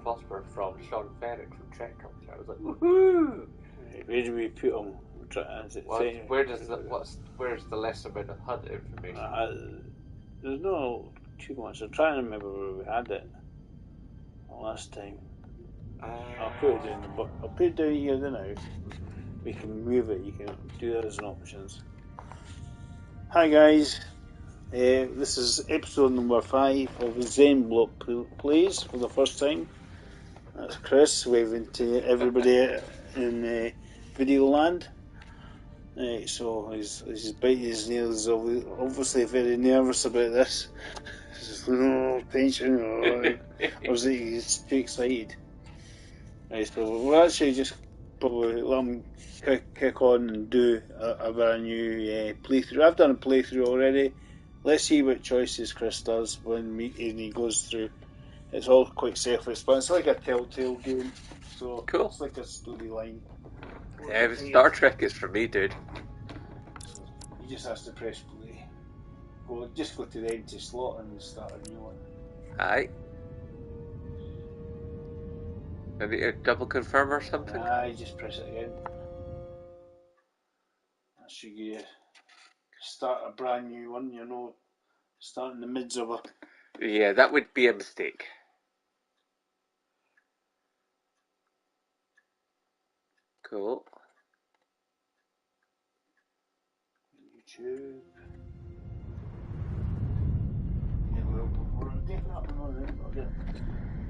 phosphor from Sean Ferrick from Trek comes out. I was like, woohoo! Where do we put them? Where's the less amount of HUD information? There's no too much. I'm trying to remember where we had it last time. I'll put it down I'll put it down here now. We can move it. You can do that as an options. Hi guys. This is episode number 5 of Zenbloke Plays for the first time. That's Chris waving to everybody in video land. So he's biting his nails. Obviously very nervous about this. Tension. Or is he's too excited? Right, so we'll actually just probably let him kick on and do a brand new playthrough. I've done a playthrough already. Let's see what choices Chris does when he goes through. It's all quite self-explanatory. It's like a Telltale game, so cool. It's like a storyline. Yeah, Star Trek is for me, dude. So he just has to press play. Just go to the empty slot and start a new one. Aye. Maybe a double confirm or something? Aye, just press it again. That should give you start a brand new one, start in the midst of a... Yeah, that would be a mistake. Cool. YouTube. Yeah, we're definitely on it.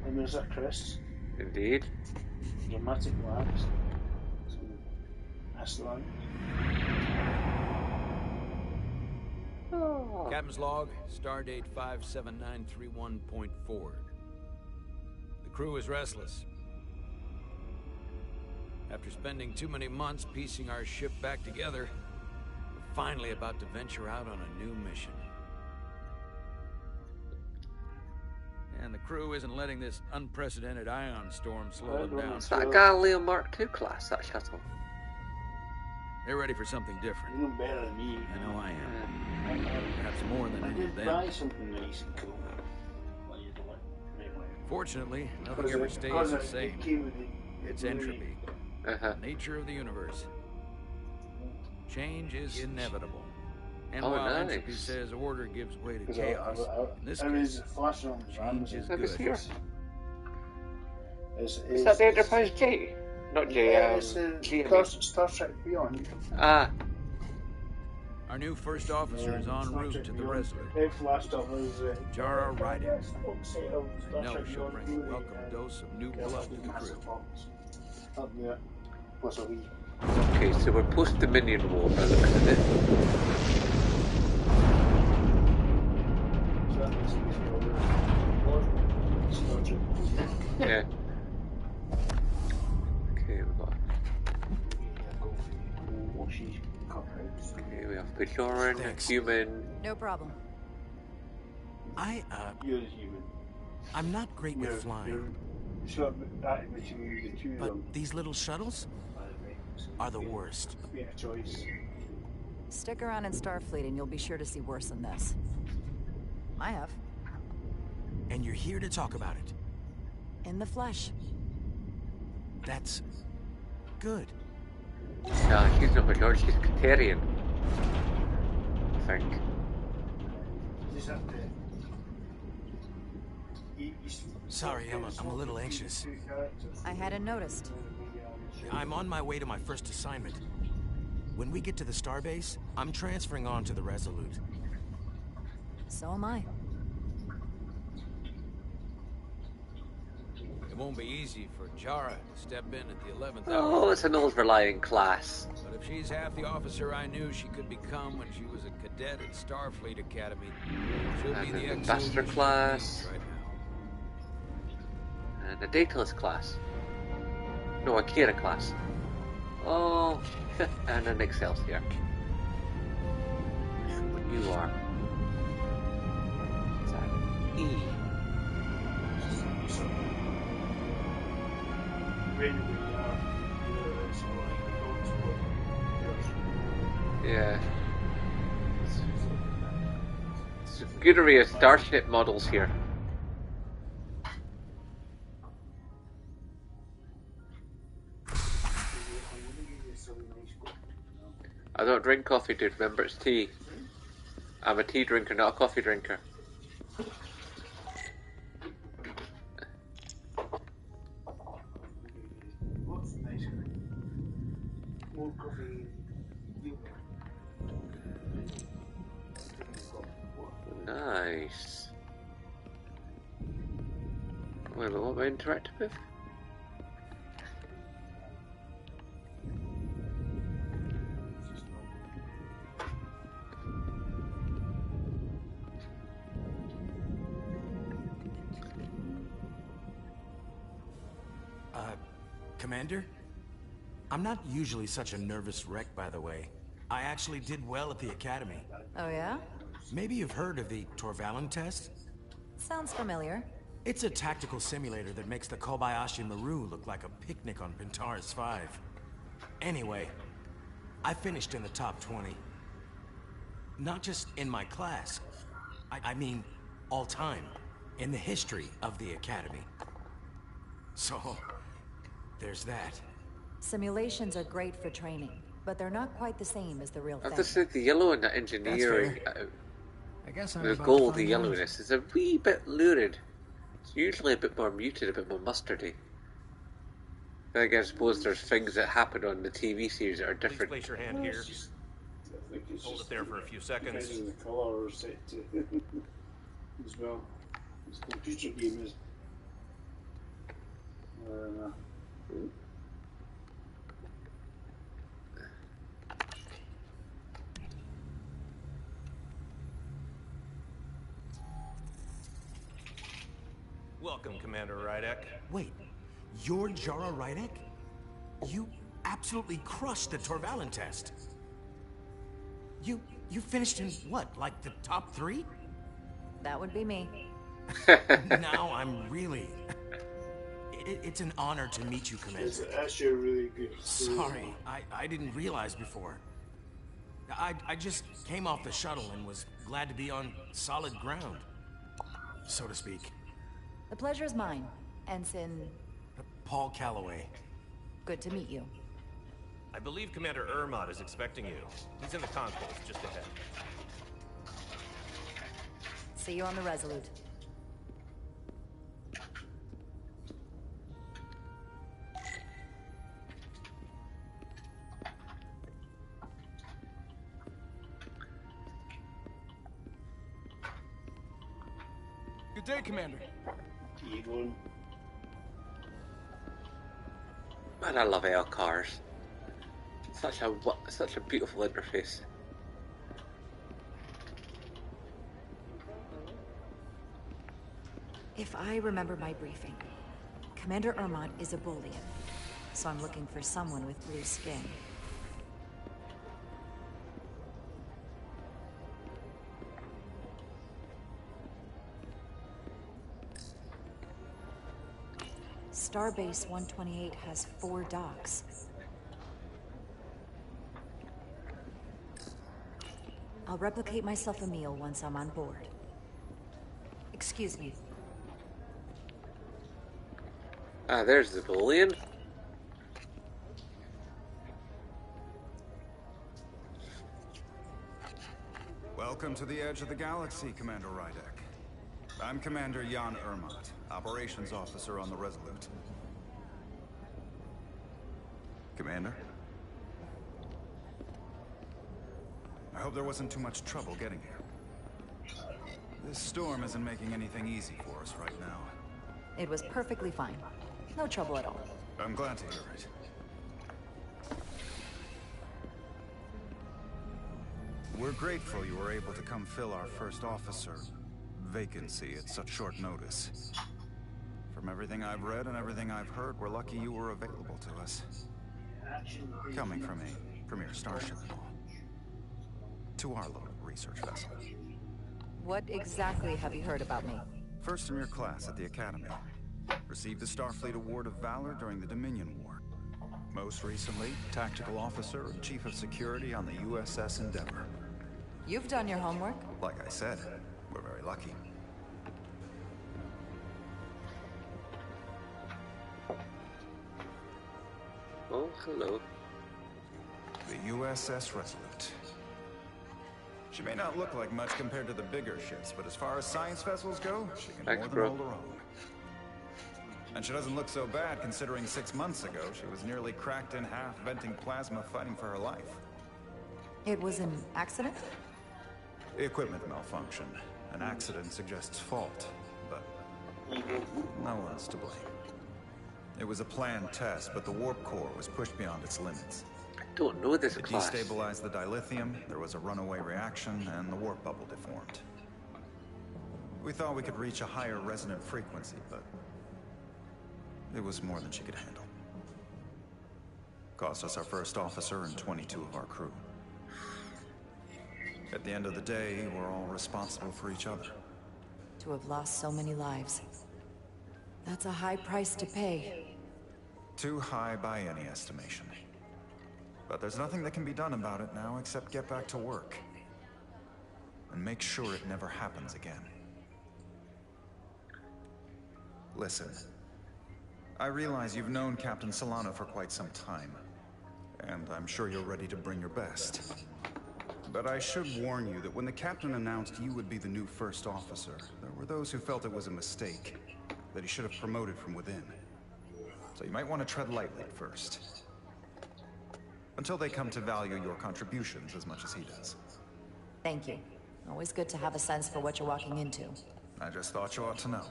And there's a Chris. Indeed. Dramatic labs. So that's the one. Oh. Captain's log, stardate 57931.4. The crew is restless. After spending too many months piecing our ship back together, we're finally about to venture out on a new mission. And the crew isn't letting this unprecedented ion storm slow them down. It's that Galileo Mark II class, that shuttle. They're ready for something different. You know better than me. I know I am. Perhaps more than any of them. Buy something nice and cool. Well, you don't want Fortunately, nothing ever stays the same. It's entropy. The nature of the universe. Change is inevitable. And while entropy says order gives way to chaos, in this case, change is good. Is that the Enterprise J? Not J, Star Trek Beyond. Ah. Our new first officer is en route to the Resolute. Jara Ryder. I know she'll bring a welcome dose of new blood to the crew. Okay, so we're post-Dominion War by the look of it. Yeah. Okay, we've got... Okay, we have Bajoran, human... No problem. You're human. I'm not great with flying. But these little shuttles are the worst. Stick around in Starfleet and you'll be sure to see worse than this. I have. And you're here to talk about it. In the flesh. That's good. No, she's not Bajoran, she's Katarian. I think. Sorry, I'm a little anxious. I hadn't noticed. I'm on my way to my first assignment. When we get to the starbase, I'm transferring on to the Resolute. So am I. It won't be easy for Jara to step in at the 11th hour. Oh, it's an old-relying class. But if she's half the officer I knew she could become when she was a cadet at Starfleet Academy, she'll be the Ambassador class. Right now. And a Daedalus class. No, a Kira class. Oh, and an Excelsior. What you are. What's that? E. Yeah. It's good array of starship models here. I don't drink coffee, dude. Remember, it's tea. I'm a tea drinker, not a coffee drinker. Nice. Wait, but what am I interacting with? Commander? I'm not usually such a nervous wreck, by the way. I actually did well at the academy. Oh, yeah? Maybe you've heard of the Torvalin test? Sounds familiar. It's a tactical simulator that makes the Kobayashi Maru look like a picnic on Pintaris 5. Anyway, I finished in the top 20. Not just in my class. I mean, all time. In the history of the academy. So, there's that. Simulations are great for training, but they're not quite the same as the real I thing. have to say the yellow in that engineering, I guess I'm the about to gold, the find yellowness, is a wee bit lurid. It's usually a bit more muted, a bit more mustardy. Then I suppose there's things that happen on the TV series that are Please different. place your hand here. Hold it there for a few seconds. The colour set to as well. This computer game is. Welcome, Commander Rydek. Wait, you're Jara Rydek? You absolutely crushed the Torvalin test. You finished in what, like the top 3? That would be me. Now I'm really... It's an honor to meet you, Commander. It's actually really good. Sorry, I didn't realize before. I just came off the shuttle and was glad to be on solid ground, so to speak. The pleasure is mine, Ensign. Paul Calloway. Good to meet you. I believe Commander Ermot is expecting you. He's in the concourse just ahead. See you on the Resolute. Good day, Commander. Eagle. Man, I love air cars. Such a beautiful interface. If I remember my briefing, Commander Ermot is a Bolian, so I'm looking for someone with blue skin. Starbase 128 has 4 docks. I'll replicate myself a meal once I'm on board. Excuse me. Ah, there's the Boolean. Welcome to the edge of the galaxy, Commander Rydek. I'm Commander Jan Ermot, Operations Officer on the Resolute. Commander? I hope there wasn't too much trouble getting here. This storm isn't making anything easy for us right now. It was perfectly fine. No trouble at all. I'm glad to hear it. We're grateful you were able to come fill our first officer vacancy at such short notice. From everything I've read and everything I've heard, we're lucky you were available to us. Coming from a premier starship and all. To our little research vessel. What exactly have you heard about me? First in your class at the Academy. Received the Starfleet Award of Valor during the Dominion War. Most recently, Tactical Officer and Chief of Security on the USS Endeavor. You've done your homework. Like I said, we're very lucky. Oh, hello. USS Resolute. She may not look like much compared to the bigger ships, but as far as science vessels go, she can Thanks, more than bro. hold her own. And she doesn't look so bad considering 6 months ago she was nearly cracked in half, venting plasma, fighting for her life. It was an accident? Equipment malfunction. An accident suggests fault, but no one's to blame. It was a planned test, but the warp core was pushed beyond its limits. I don't know this It class. destabilized the dilithium, there was a runaway reaction, and the warp bubble deformed. We thought we could reach a higher resonant frequency, but it was more than she could handle. Cost us our first officer and 22 of our crew. At the end of the day, we're all responsible for each other. To have lost so many lives. That's a high price to pay. Too high by any estimation. But there's nothing that can be done about it now except get back to work. And make sure it never happens again. Listen. I realize you've known Captain Solano for quite some time. And I'm sure you're ready to bring your best. But I should warn you that when the captain announced you would be the new first officer, there were those who felt it was a mistake, that he should have promoted from within. So you might want to tread lightly at first. Until they come to value your contributions as much as he does. Thank you. Always good to have a sense for what you're walking into. I just thought you ought to know.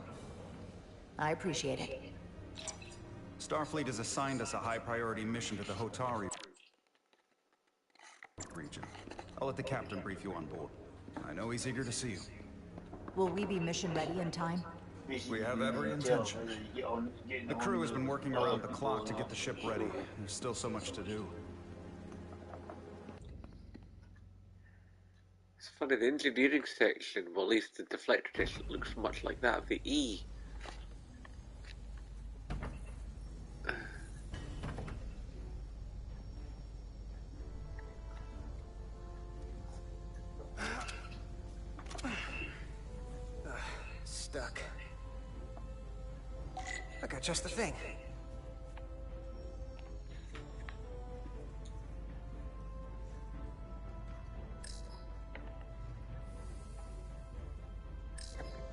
I appreciate it. Starfleet has assigned us a high-priority mission to the Hotari region. I'll let the captain brief you on board. I know he's eager to see you. Will we be mission ready in time? We have every intention. The crew has been working around the clock to get the ship ready. There's still so much to do. It's funny, the engineering section, well, at least the deflector test looks much like that of the E. Stuck. I got just the thing.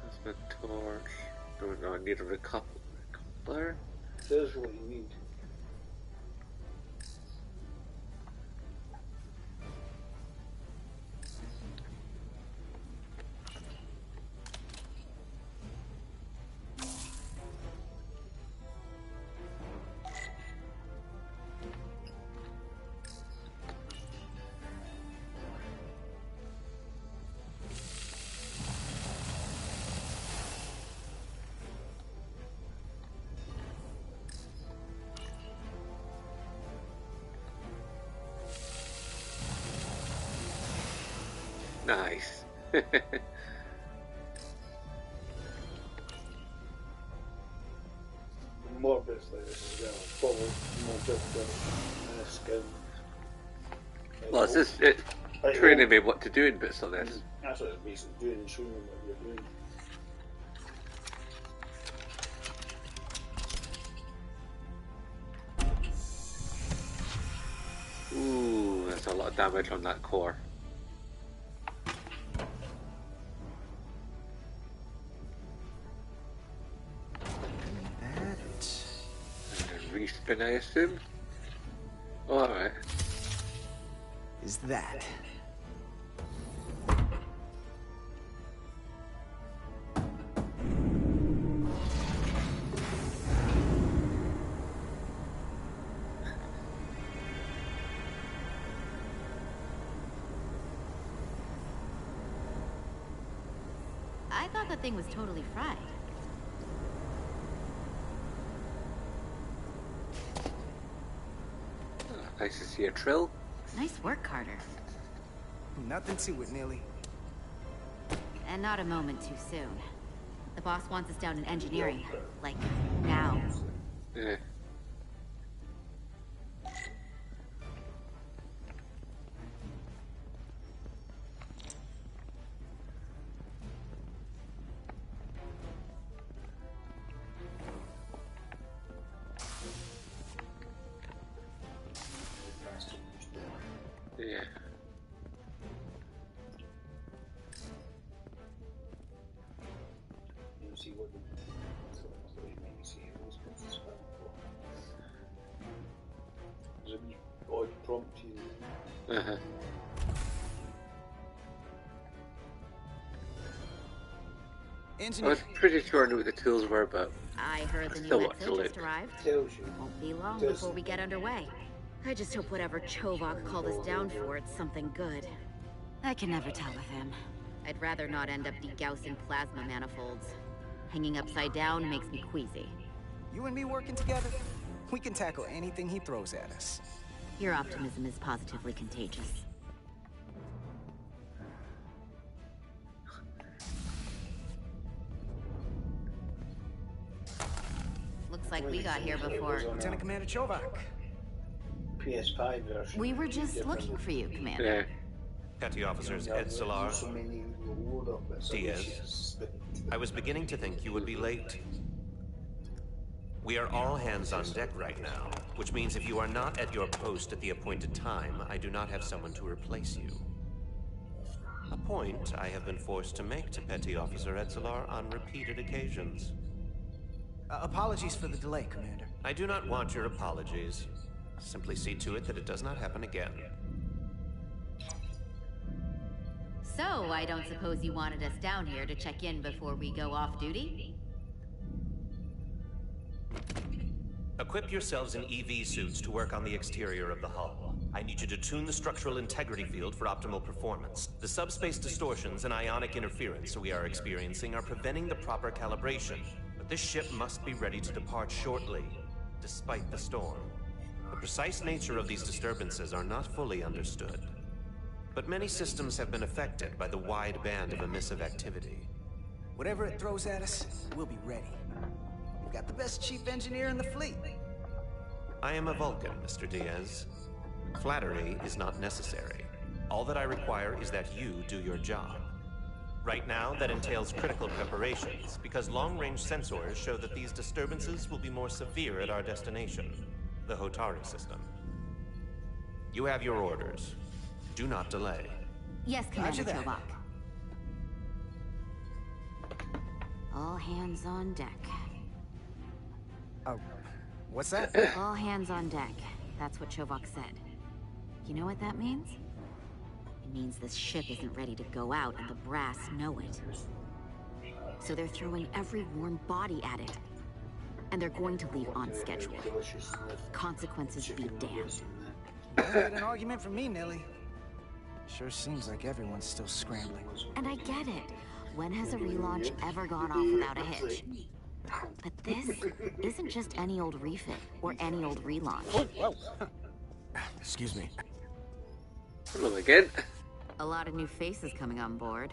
That's the torch. No, I need a recoupler. There's what you need. Nice. More bits like this as well. Probably more difficult skin. Well, it's just training me what to do in bits like this. That's what it's basically doing, showing them what you're doing. Ooh, that's a lot of damage on that core. Respin, I assume? Oh, alright. Is that? I thought the thing was totally fried. Nice to see a trill. Nice work, Carter. Nothing to it, Neely. And not a moment too soon. The boss wants us down in engineering. Like, now. Yeah. Uh-huh. I Engineer. was pretty sure I knew what the tools were, but I heard I the still new want to Exo look. just arrived. Tells you. Won't be long before we get underway. I just hope whatever Chovok called us down for, it's something good. I can never tell with him. I'd rather not end up degaussing plasma manifolds. Hanging upside down makes me queasy. You and me working together, we can tackle anything he throws at us. Your optimism is positively contagious. Looks like we got here before. Lieutenant Commander Chovok. PS5 version. We were just looking for you, Commander. Yeah. Petty Officers Ed Solar, Diaz. I was beginning to think you would be late. We are all hands on deck right now, which means if you are not at your post at the appointed time, I do not have someone to replace you. A point I have been forced to make to Petty Officer Edzelar on repeated occasions. Apologies for the delay, Commander. I do not want your apologies. Simply see to it that it does not happen again. So, I don't suppose you wanted us down here to check in before we go off duty? Equip yourselves in EV suits to work on the exterior of the hull. I need you to tune the structural integrity field for optimal performance. The subspace distortions and ionic interference we are experiencing are preventing the proper calibration. But this ship must be ready to depart shortly, despite the storm. The precise nature of these disturbances are not fully understood. But many systems have been affected by the wide band of emissive activity. Whatever it throws at us, we'll be ready. We've got the best chief engineer in the fleet. I am a Vulcan, Mr. Diaz. Flattery is not necessary. All that I require is that you do your job. Right now, that entails critical preparations, because long-range sensors show that these disturbances will be more severe at our destination, the Hotari system. You have your orders. Do not delay. Yes, Commander that. Chovok. All hands on deck. Oh, what's that? All hands on deck. That's what Chovok said. You know what that means? It means this ship isn't ready to go out, and the brass know it. So they're throwing every warm body at it. And they're going to leave on schedule. Consequences be damned. Don't get an argument from me, Nilly. Sure seems like everyone's still scrambling. And I get it. When has a relaunch ever gone off without a hitch? But this isn't just any old refit or any old relaunch. Whoa. Excuse me. Hello again. A lot of new faces coming on board.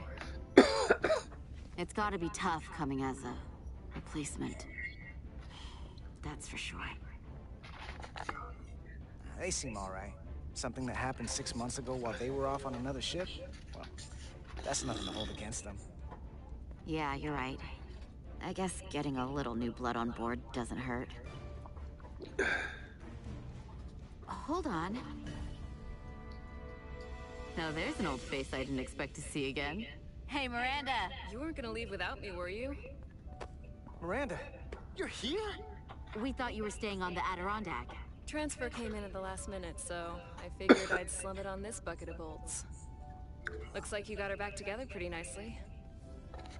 It's gotta be tough coming as a replacement. That's for sure. They seem all right. Something that happened 6 months ago while they were off on another ship? Well, that's nothing to hold against them. Yeah, you're right. I guess getting a little new blood on board doesn't hurt. Hold on. Now there's an old face I didn't expect to see again. Hey, Miranda! You weren't gonna leave without me, were you? Miranda, you're here? We thought you were staying on the Adirondack. Transfer came in at the last minute, so I figured I'd slum it on this bucket of bolts. Looks like you got her back together pretty nicely.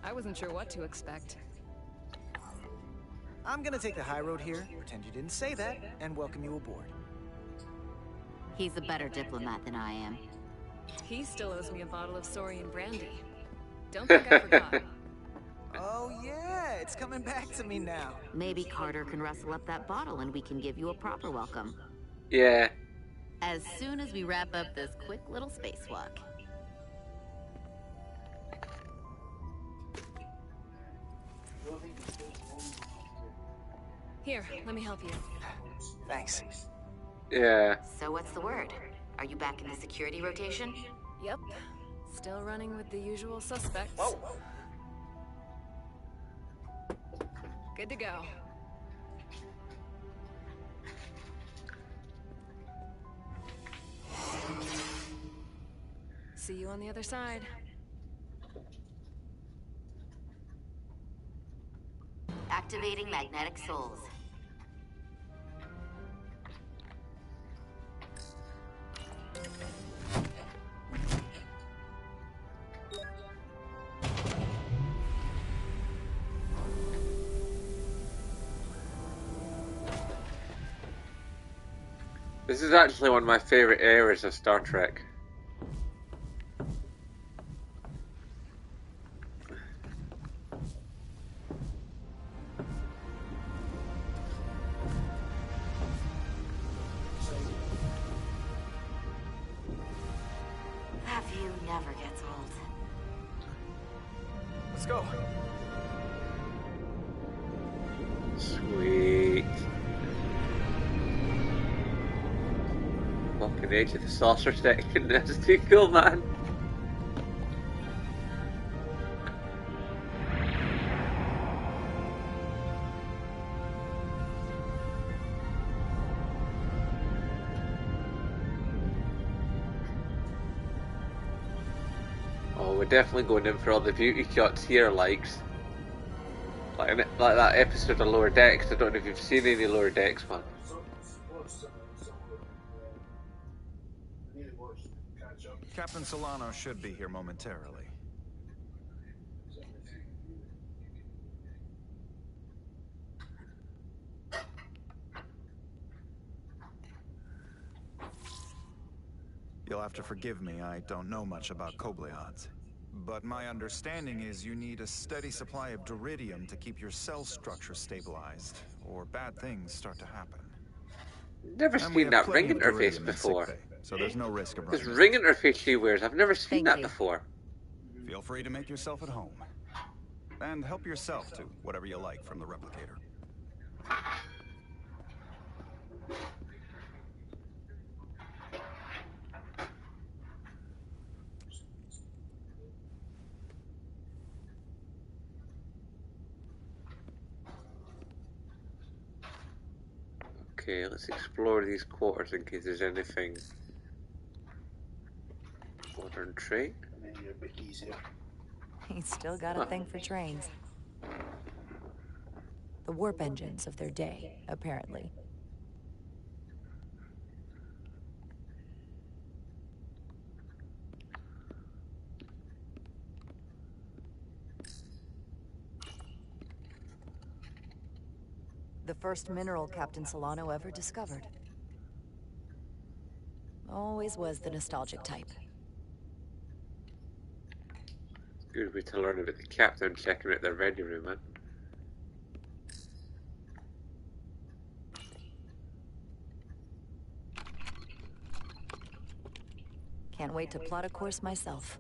I wasn't sure what to expect. I'm gonna take the high road here, pretend you didn't say that, and welcome you aboard. He's a better diplomat than I am. He still owes me a bottle of Saurian brandy. Don't think I forgot. Oh yeah, it's coming back to me now. Maybe Carter can rustle up that bottle and we can give you a proper welcome. Yeah. As soon as we wrap up this quick little spacewalk. Here, let me help you. Thanks. Yeah. So what's the word? Are you back in the security rotation? Yep. Still running with the usual suspects. Whoa. Good to go. See you on the other side. Activating magnetic souls. This is actually one of my favourite eras of Star Trek. That view never gets old. Let's go. Sweet. Fucking edge of the saucer section. That's too cool, man. Oh, we're definitely going in for all the beauty shots here, likes. Like that episode of Lower Decks. I don't know if you've seen any Lower Decks, man. Captain Solano should be here momentarily. You'll have to forgive me, I don't know much about Kobleods. But my understanding is you need a steady supply of duridium to keep your cell structure stabilized, or bad things start to happen. Never seen that ring interface before. So there's no risk of This running ring interface she wears, I've never seen that before. Feel free to make yourself at home. And help yourself to whatever you like from the replicator. Okay, let's explore these quarters in case there's anything. Modern train. He's still got a thing for trains. The warp engines of their day, apparently. The first mineral Captain Solano ever discovered. Always was the nostalgic type. Good way to learn about the captain checking out their ready room, man. Can't wait to plot a course myself.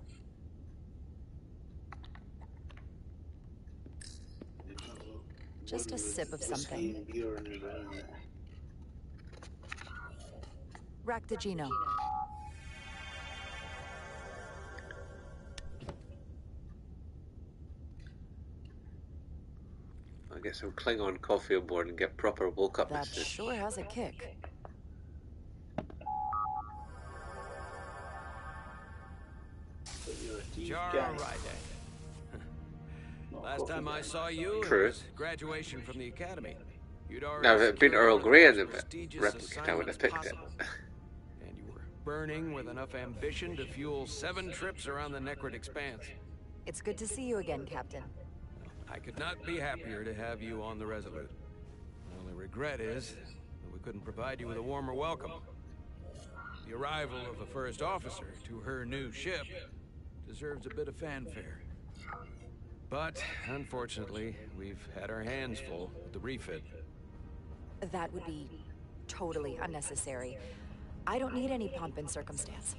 Just a sip of something. Rack the Geno. I'll get some Klingon coffee aboard and get proper woke up. That sure has a kick. Jara Ryder. Last time I saw you, it was graduation from the academy. You'd already now, if it had been Earl Grey in the prestigious replica, I would have picked it. And you were burning with enough ambition to fuel 7 trips around the Necrid Expanse. It's good to see you again, Captain. I could not be happier to have you on the Resolute. The only regret is that we couldn't provide you with a warmer welcome. The arrival of the first officer to her new ship deserves a bit of fanfare. But, unfortunately, we've had our hands full with the refit. That would be totally unnecessary. I don't need any pomp and circumstance.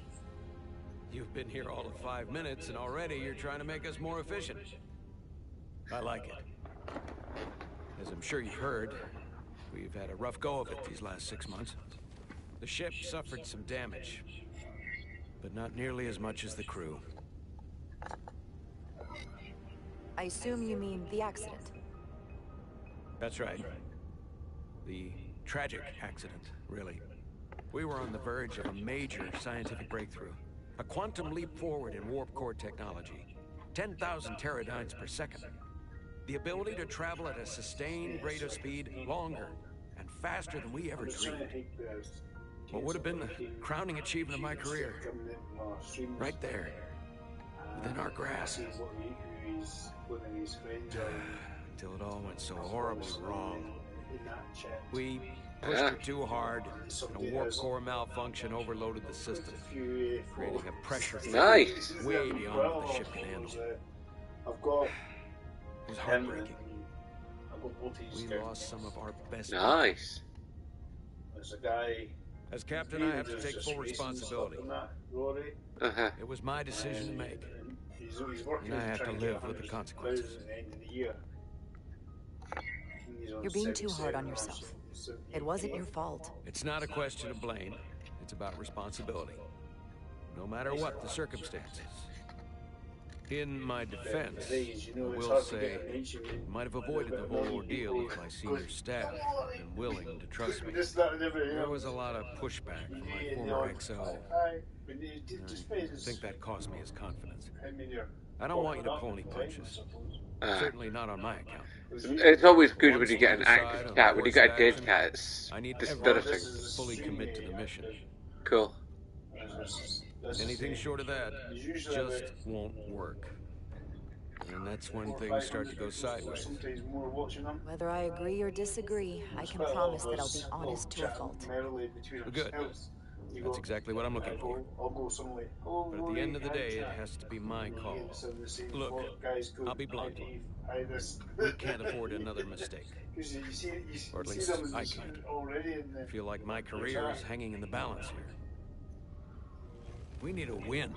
You've been here all of 5 minutes, and already you're trying to make us more efficient. I like it. As I'm sure you've heard, we've had a rough go of it these last 6 months. The ship suffered some damage, but not nearly as much as the crew. I assume you mean the accident. That's right. The tragic accident, really. We were on the verge of a major scientific breakthrough. A quantum leap forward in warp core technology. 10,000 teradynes per second. The ability to travel at a sustained rate of speed longer and faster than we ever dreamed. What would have been the crowning achievement of my career? Right there, within our grasp. Until it all went so horribly wrong. We Pushed her too hard, and a warp core malfunction overloaded the system, creating a pressure Nice. way beyond what the ship could handle. I've got It was heartbreaking. We lost some of our best. Nice. There's a guy. As captain, I have to take full responsibility. It was my decision to make, and I have to live with the consequences. You're being too hard on yourself. It wasn't your fault. It's not a question of blame. It's about responsibility. No matter what the circumstances. In my defense, I will say I might have avoided the whole ordeal if my senior staff had been willing to trust me. There was a lot of pushback from my former XO. I think that cost me his confidence. I don't want you to pull any punches. Certainly not on my account. It's always good when you get an active cat. When you get a dead cat, it's dispiriting. To fully commit to the mission. Cool. Anything short of that just won't work. And that's when things start to go sideways. Whether I agree or disagree, I can promise that I'll be honest to a fault. Good. That's exactly what I'm looking for. But at the end of the day, it has to be my call. Look, I'll be blunt. We can't afford another mistake. Or at least I can't. I feel like my career is hanging in the balance here. We need a win.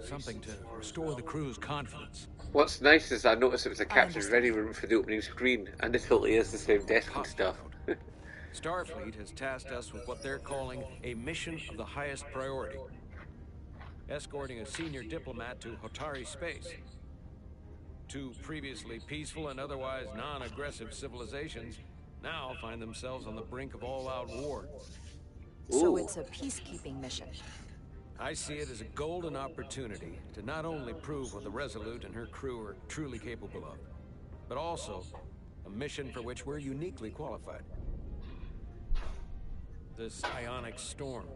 Something to restore the crew's confidence. What's nice is I noticed it was a captain's ready room for the opening screen, and it totally is the same desk and stuff. Starfleet has tasked us with what they're calling a mission of the highest priority. Escorting a senior diplomat to Hotari space. Two previously peaceful and otherwise non-aggressive civilizations now find themselves on the brink of all-out war. So it's a peacekeeping mission. I see it as a golden opportunity to not only prove what the Resolute and her crew are truly capable of, but also a mission for which we're uniquely qualified. This ionic storm.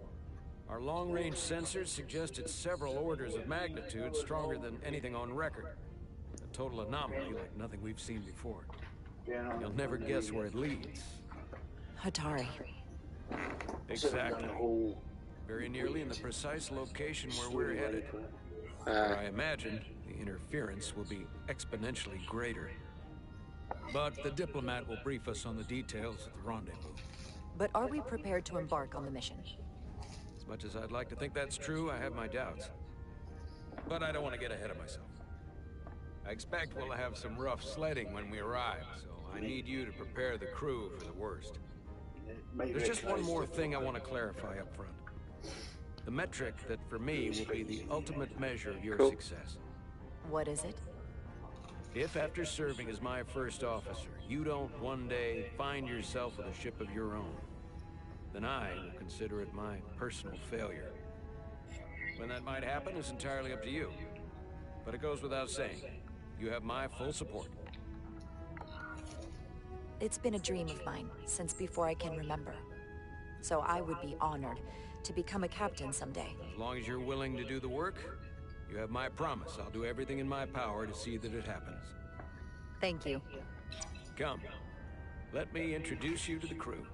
Our long-range sensors suggest it's several orders of magnitude stronger than anything on record. A total anomaly like nothing we've seen before. You'll never guess where it leads. Hotari. Exactly. Very nearly in the precise location where we're headed. Where I imagine the interference will be exponentially greater. But the diplomat will brief us on the details at the rendezvous. But are we prepared to embark on the mission? As much as I'd like to think that's true, I have my doubts. But I don't want to get ahead of myself. I expect we'll have some rough sledding when we arrive, so I need you to prepare the crew for the worst. There's just one more thing I want to clarify up front. The metric that, for me, will be the ultimate measure of your success. What is it? If after serving as my first officer, you don't one day find yourself with a ship of your own, then I will consider it my personal failure. When that might happen is entirely up to you. But it goes without saying, you have my full support. It's been a dream of mine since before I can remember. So I would be honored to become a captain someday. As long as you're willing to do the work, you have my promise. I'll do everything in my power to see that it happens. Thank you. Come. Let me introduce you to the crew.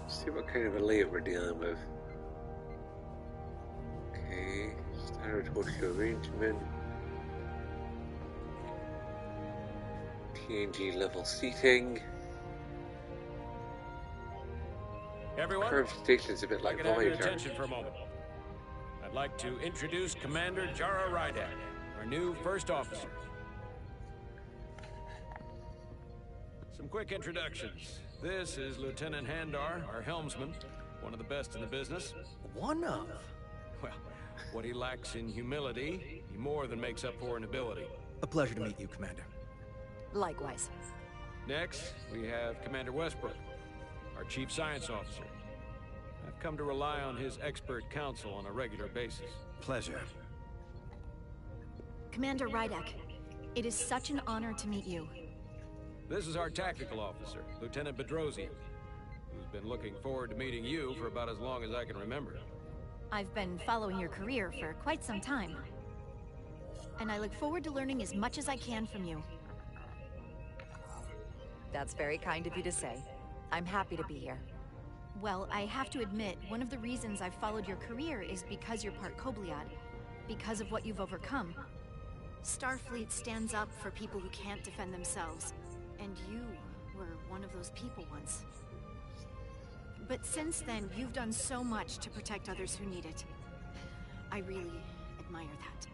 See what kind of a layout we're dealing with. Okay, standard horseshoe arrangement. TNG level seating. Everyone, Curved station's a bit like I can have your Voyager. attention for a moment. I'd like to introduce Commander Jara Rydak, our new first officer. Some quick introductions. This is Lieutenant Handar, our helmsman, one of the best in the business. One of? Well, what he lacks in humility, he more than makes up for in ability. A pleasure to meet you, Commander. Likewise. Next, we have Commander Westbrook, our Chief Science Officer. I've come to rely on his expert counsel on a regular basis. Pleasure. Commander Rydak, it is such an honor to meet you. This is our tactical officer, Lieutenant Bedrosian, who's been looking forward to meeting you for about as long as I can remember. I've been following your career for quite some time. And I look forward to learning as much as I can from you. That's very kind of you to say. I'm happy to be here. Well, I have to admit, one of the reasons I've followed your career is because you're part Kobliad. Because of what you've overcome. Starfleet stands up for people who can't defend themselves. And you were one of those people once. But since then, you've done so much to protect others who need it. I really admire that.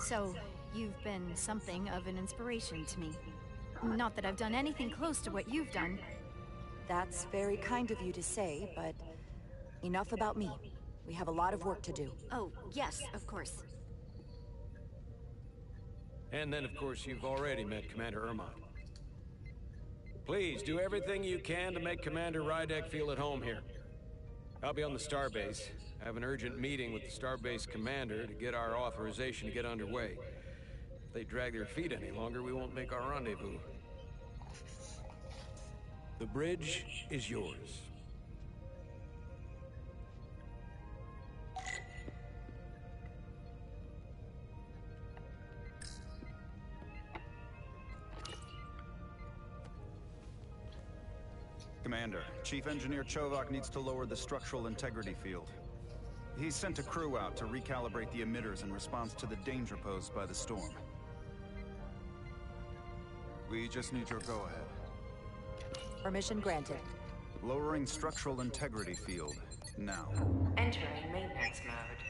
So, you've been something of an inspiration to me. Not that I've done anything close to what you've done. That's very kind of you to say, but enough about me. We have a lot of work to do. Oh, yes, of course. And then, of course, you've already met Commander Ermont. Please, do everything you can to make Commander Rydek feel at home here. I'll be on the starbase. I have an urgent meeting with the starbase commander to get our authorization to get underway. If they drag their feet any longer, we won't make our rendezvous. The bridge is yours. Commander, Chief Engineer Chovak needs to lower the structural integrity field. He's sent a crew out to recalibrate the emitters in response to the danger posed by the storm. We just need your go-ahead. Permission granted. Lowering structural integrity field, now. Entering maintenance mode.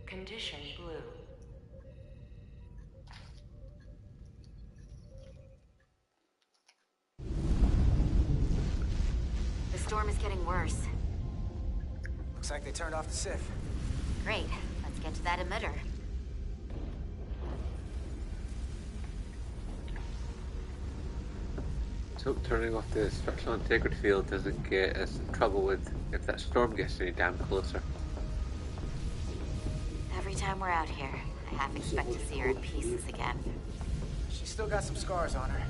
Condition blue. The storm is getting worse. Looks like they turned off the Sif. Great. Let's get to that emitter. Let's hope turning off the structural integrity field doesn't get us in trouble with if that storm gets any damn closer. Every time we're out here, I half expect to see her in pieces again. She's still got some scars on her.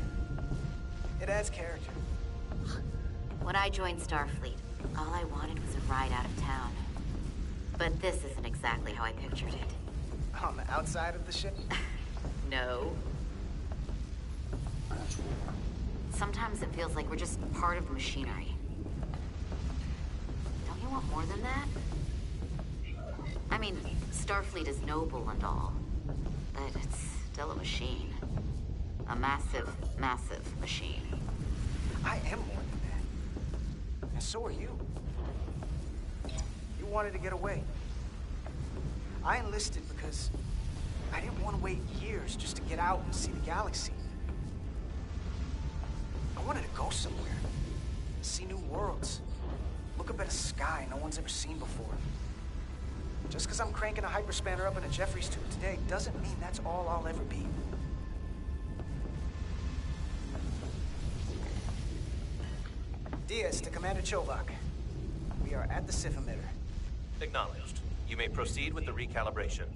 It adds character. When I joined Starfleet, all I wanted was a ride out of town. But this isn't exactly how I pictured it. On the outside of the ship? No. Sometimes it feels like we're just part of the machinery. Don't you want more than that? I mean, Starfleet is noble and all, but it's still a machine. A massive, massive machine. I am more than that. And so are you. You wanted to get away. I enlisted because I didn't want to wait years just to get out and see the galaxy. I wanted to go somewhere. See new worlds. Look up at a sky no one's ever seen before. Just because I'm cranking a hyperspanner up in a Jeffries tube today doesn't mean that's all I'll ever be. Diaz to Commander Chovak. We are at the Sif emitter. Acknowledged. You may proceed with the recalibration.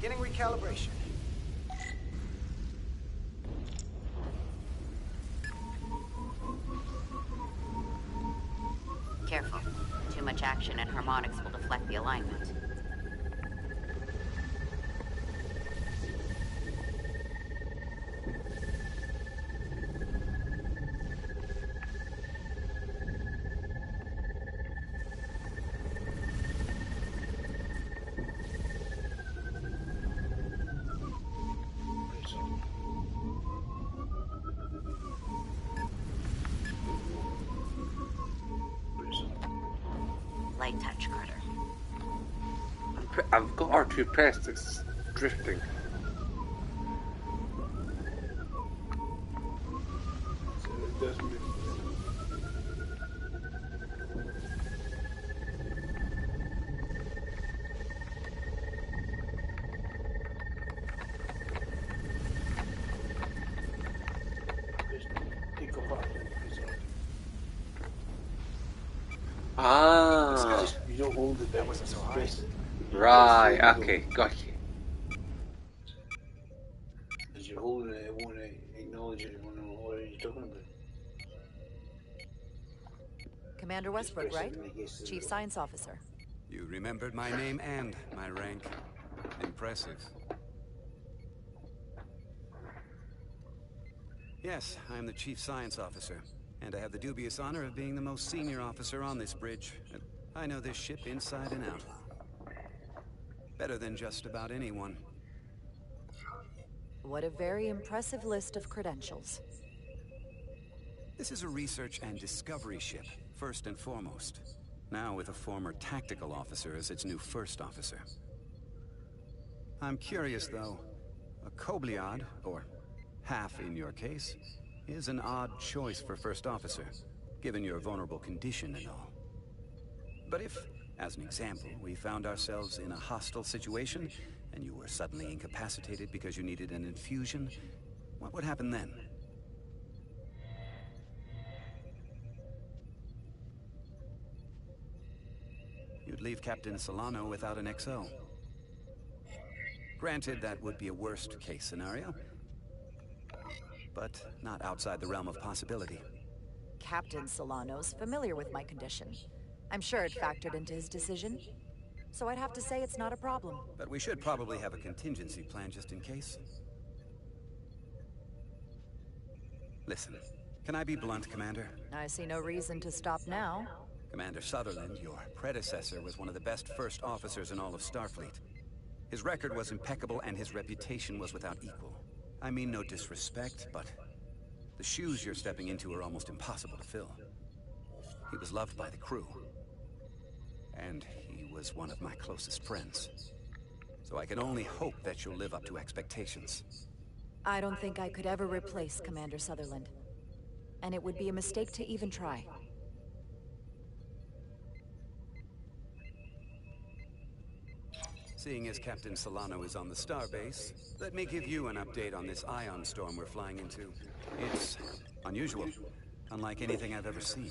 Beginning recalibration. Careful. Too much action and harmonics will deflect the alignment. Light touch, Carter. I've got R2 pressed, it's drifting. So it does move. hold it That wasn't so hard. Right, okay, got you. As you're holding it, it won't acknowledge it. It won't know what you're talking about. Commander Westbrook, right? Chief Science Officer. You remembered my name and my rank. Impressive. Yes, I am the Chief Science Officer, and I have the dubious honor of being the most senior officer on this bridge. I know this ship inside and out. Better than just about anyone. What a very impressive list of credentials. This is a research and discovery ship, first and foremost. Now with a former tactical officer as its new first officer. I'm curious, though. A Kobliad, or half in your case, is an odd choice for first officer, given your vulnerable condition and all. But if, as an example, we found ourselves in a hostile situation, and you were suddenly incapacitated because you needed an infusion, what would happen then? You'd leave Captain Solano without an XO. Granted, that would be a worst-case scenario, but not outside the realm of possibility. Captain Solano's familiar with my condition. I'm sure it factored into his decision. So I'd have to say it's not a problem. But we should probably have a contingency plan just in case. Listen, can I be blunt, Commander? I see no reason to stop now. Commander Sutherland, your predecessor, was one of the best first officers in all of Starfleet. His record was impeccable and his reputation was without equal. I mean no disrespect, but the shoes you're stepping into are almost impossible to fill. He was loved by the crew. And he was one of my closest friends. So I can only hope that you'll live up to expectations. I don't think I could ever replace Commander Sutherland. And it would be a mistake to even try. Seeing as Captain Solano is on the starbase, let me give you an update on this ion storm we're flying into. It's unusual, unlike anything I've ever seen.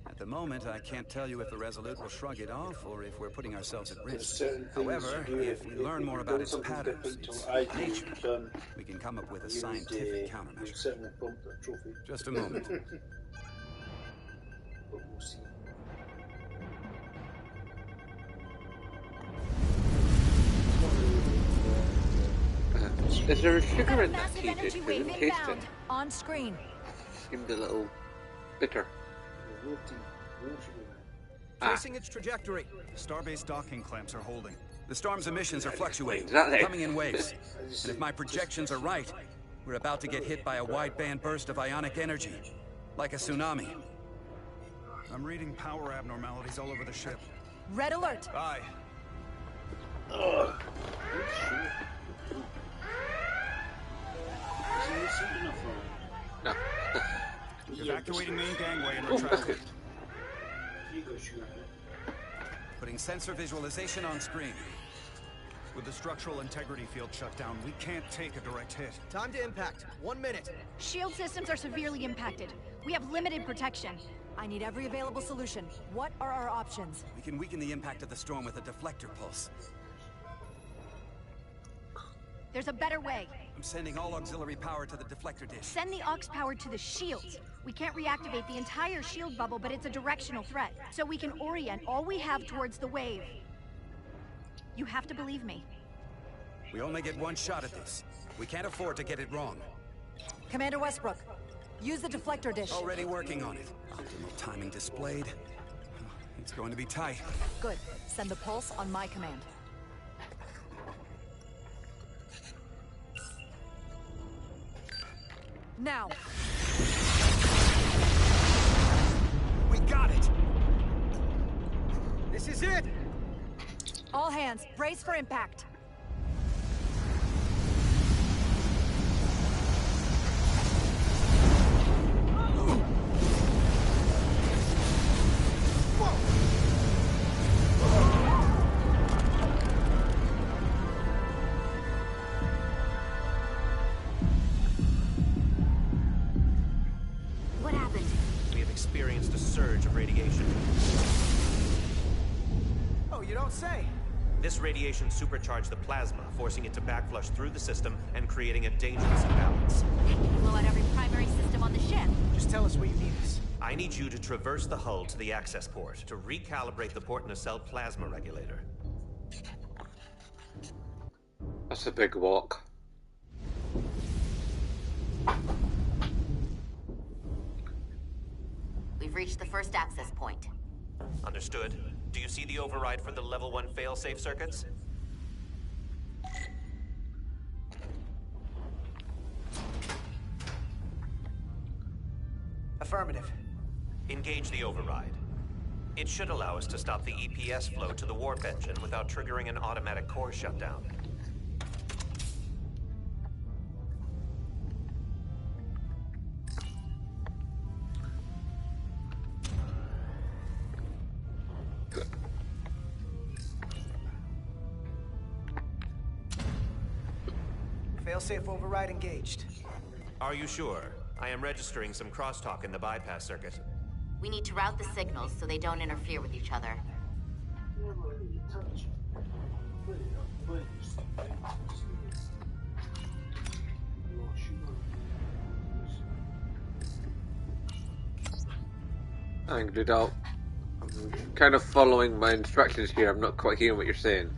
At the moment, I can't tell you if the Resolute will shrug it off or if we're putting ourselves at risk. However, if we learn more about its patterns, its nature, we can come up with a scientific countermeasure. Just a moment. Is there a sugar in that tea? Because it tasted. On screen. Seemed a little bitter. Tracing its trajectory. Starbase docking clamps are holding. The storm's emissions are fluctuating, Exactly. coming in waves. And if my projections are right, we're about to get hit by a wide-band burst of ionic energy. Like a tsunami. I'm reading power abnormalities all over the ship. Red alert! Aye. No. Evacuating main gangway and retracting. Putting sensor visualization on screen. With the structural integrity field shut down, we can't take a direct hit. Time to impact. 1 minute. Shield systems are severely impacted. We have limited protection. I need every available solution. What are our options? We can weaken the impact of the storm with a deflector pulse. There's a better way. I'm sending all auxiliary power to the deflector dish. Send the aux power to the shield. We can't reactivate the entire shield bubble, but it's a directional threat. So we can orient all we have towards the wave. You have to believe me. We only get one shot at this. We can't afford to get it wrong. Commander Westbrook, use the deflector dish. Already working on it. Optimal timing displayed. It's going to be tight. Good. Send the pulse on my command. Now! We got it! This is it! All hands, brace for impact. What happened? We have experienced a surge of radiation. don't say. This radiation supercharged the plasma, forcing it to backflush through the system and creating a dangerous imbalance. Blow out every primary system on the ship. Just tell us where you need us. I need you to traverse the hull to the access port to recalibrate the port nacelle plasma regulator. That's a big walk. We've reached the first access point. Understood. Do you see the override for the level 1 failsafe circuits? Affirmative. Engage the override. It should allow us to stop the EPS flow to the warp engine without triggering an automatic core shutdown. Failsafe override engaged. Are you sure? I am registering some crosstalk in the bypass circuit. We need to route the signals so they don't interfere with each other. I think, dude, I'm kind of following my instructions here. I'm not quite hearing what you're saying.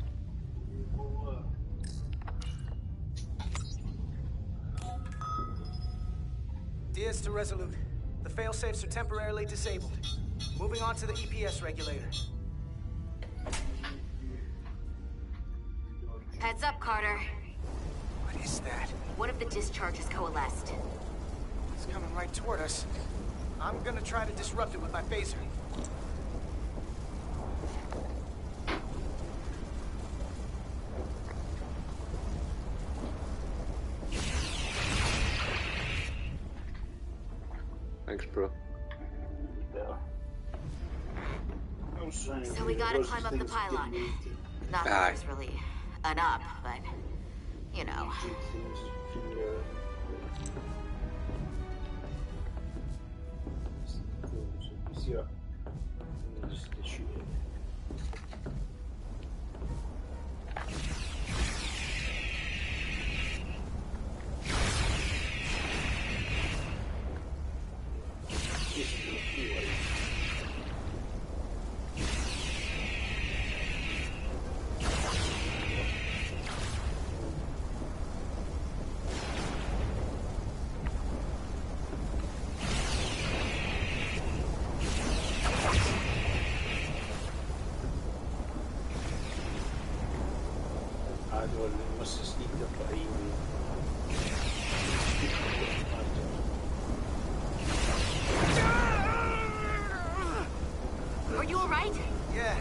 Diaz to Resolute. The failsafes are temporarily disabled. Moving on to the EPS regulator. Heads up, Carter. What is that? One of the discharges coalesced. It's coming right toward us. I'm gonna try to disrupt it with my phaser. Thanks, bro. So we gotta climb up the pylon. Not that there's really an up, but, you know. Are you alright? Yeah.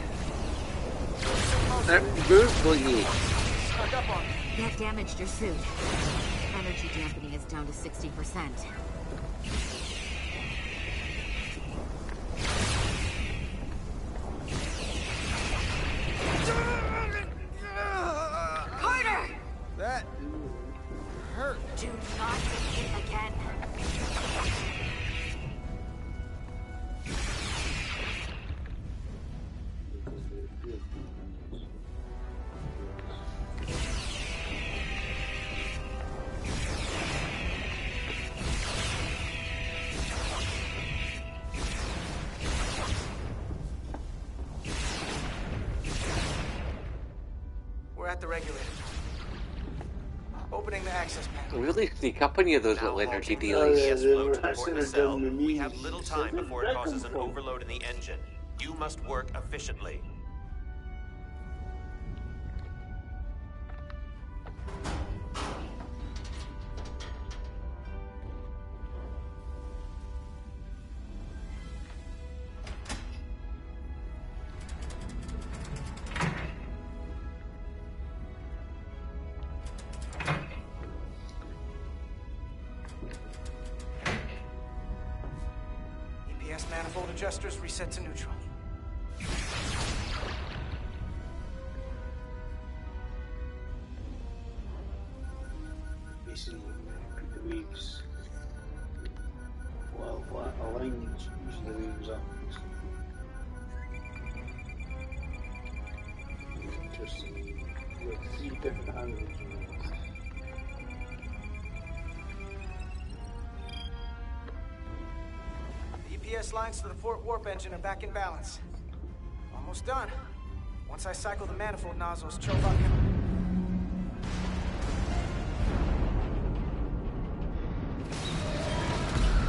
Move, will you? Snuck up on me. That damaged your suit. Energy dampening is down to 60%. Carter! That hurt. Do not get hit again. We're at the regulator. Opening the access panel. Really sneak up on you, those Now little energy launching the dealies. EPS flow to the I port should've nacelle. done the We have memes. little time before it causes an overload in the engine. You must work efficiently. EPS manifold adjusters reset to neutral. Basically, put the waves. Well, aligned using the waves up. Interesting. With 3 different handles. The EPS lines to the port warp engine are back in balance. Almost done. Once I cycle the manifold nozzles, Chovok can...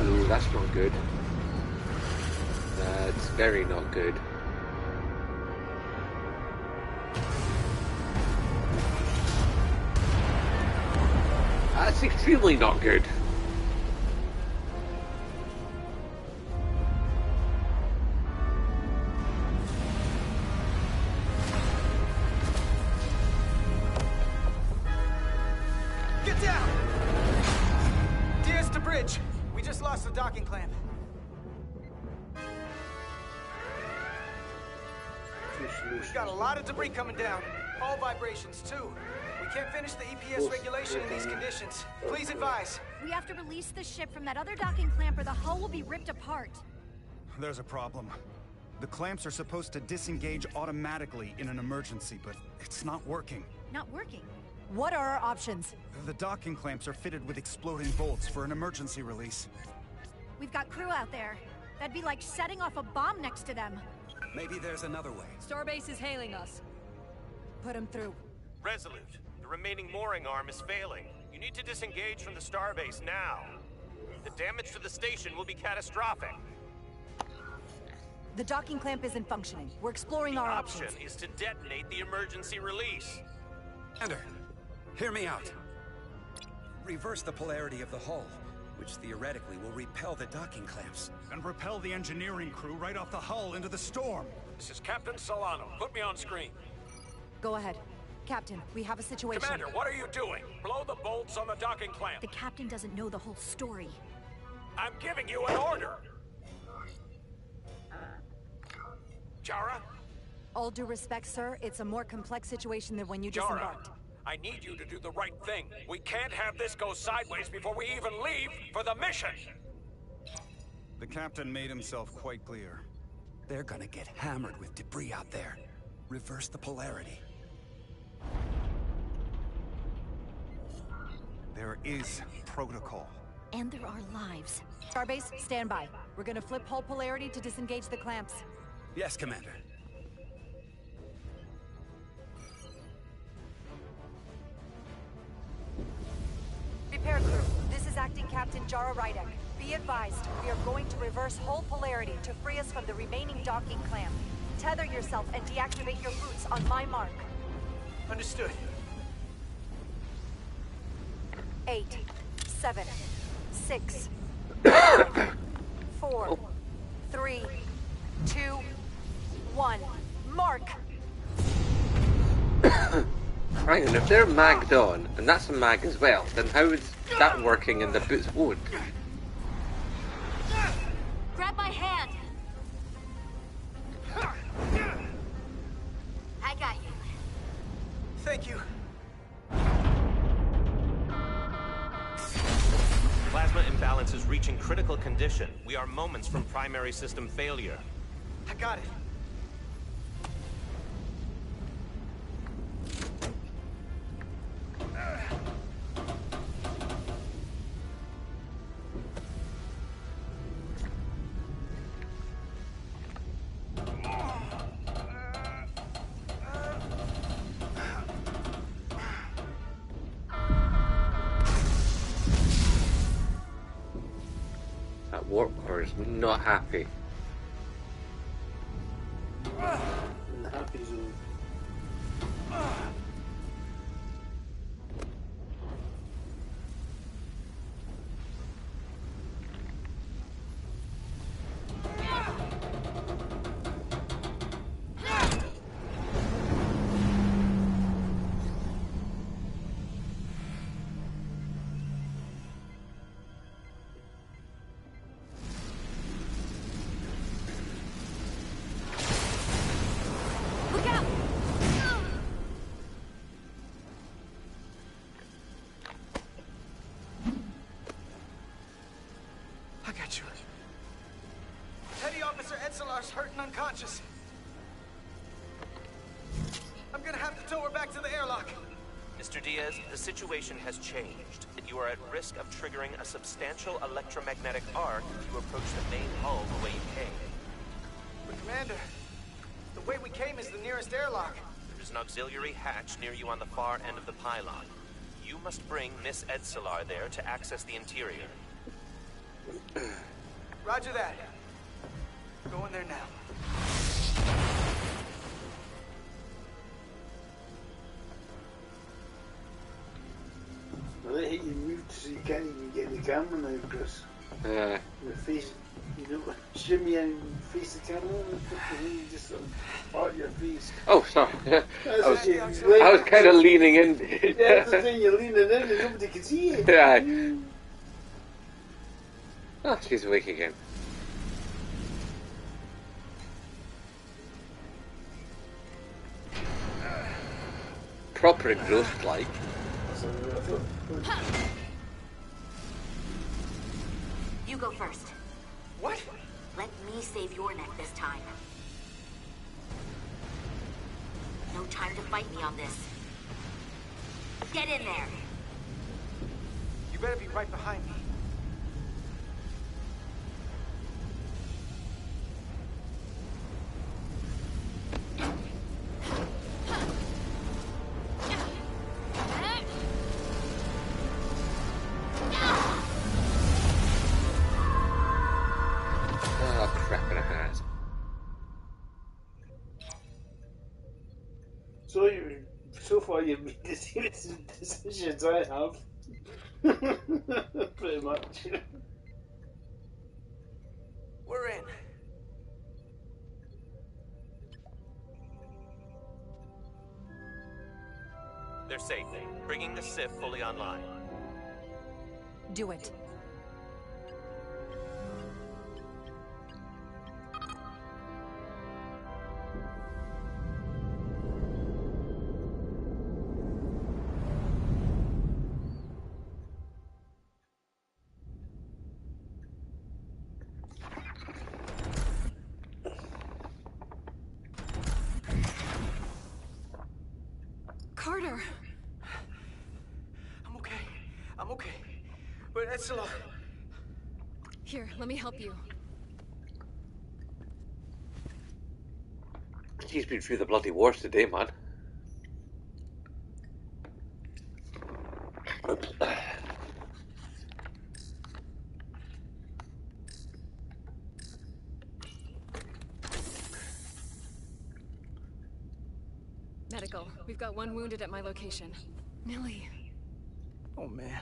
Ooh, that's not good. It's very not good. That's extremely not good. Get down! DS to bridge. We just lost the docking clamp. We've got a lot of debris coming down. Hull vibrations, too. We can't finish the EPS regulation in these conditions. Please advise. We have to release the ship from that other docking clamp or the hull will be ripped apart. There's a problem. The clamps are supposed to disengage automatically in an emergency, but it's not working. Not working? What are our options? The docking clamps are fitted with exploding bolts for an emergency release. We've got crew out there. That'd be like setting off a bomb next to them. Maybe there's another way. Starbase is hailing us. Put him through. Resolute, the remaining mooring arm is failing. You need to disengage from the starbase now. The damage to the station will be catastrophic. The docking clamp isn't functioning. We're exploring our options. The option is to detonate the emergency release. Commander, hear me out. Reverse the polarity of the hull, which theoretically will repel the docking clamps. And repel the engineering crew right off the hull into the storm. This is Captain Solano. Put me on screen. Go ahead. Captain, we have a situation. Commander, what are you doing? Blow the bolts on the docking clamp. The captain doesn't know the whole story. I'm giving you an order. Jara? All due respect, sir, it's a more complex situation than when you Jara, disembarked. I need you to do the right thing. We can't have this go sideways before we even leave for the mission. The captain made himself quite clear. They're gonna get hammered with debris out there. Reverse the polarity. There is protocol. And there are lives. Starbase, stand by. We're gonna flip hull polarity to disengage the clamps. Yes, Commander. Repair crew, this is Acting Captain Jara Rydek. Be advised, we are going to reverse hull polarity to free us from the remaining docking clamp. Tether yourself and deactivate your boots on my mark. Understood. 8, 7, 6, 5, 4, 3, 2, 1. Mark! Right, and if they're magged on, and that's a mag as well, then how is that working and the boots won't? Grab my hand! I got you. Thank you. Plasma imbalance is reaching critical condition. We are moments from primary system failure. I got it. That warp core is not happy. In the happy zone. I got you. Petty Officer Edselar's hurt and unconscious. I'm gonna have to Mr. Diaz, the situation has changed. You are at risk of triggering a substantial electromagnetic arc to approach the main hull the way you came. But Commander, the way we came is the nearest airlock. There is an auxiliary hatch near you on the far end of the pylon. You must bring Miss Edselar there to access the interior. Roger that. Go in there now. I like how you moved so you can't even get the camera now, Chris. Yeah. The face, you don't shimmy and face the camera, and you just sort of part your face. Oh, sorry. I was Like, kind of leaning in. that's the thing, you're leaning in and nobody can see it. Yeah. Oh, she's awake again. Proper ghost-like. You go first. What? Let me save your neck this time. No time to fight me on this. Get in there! You better be right behind me. Oh, crap in a hat. So far you've made the serious decisions I have. Pretty much. We're in. They're safe, bringing the SIF fully online. Do it. Carter! I'm okay. But Edselar. Here, let me help you. He's been through the bloody wars today, man. Medical. We've got one wounded at my location. Millie. Oh, man.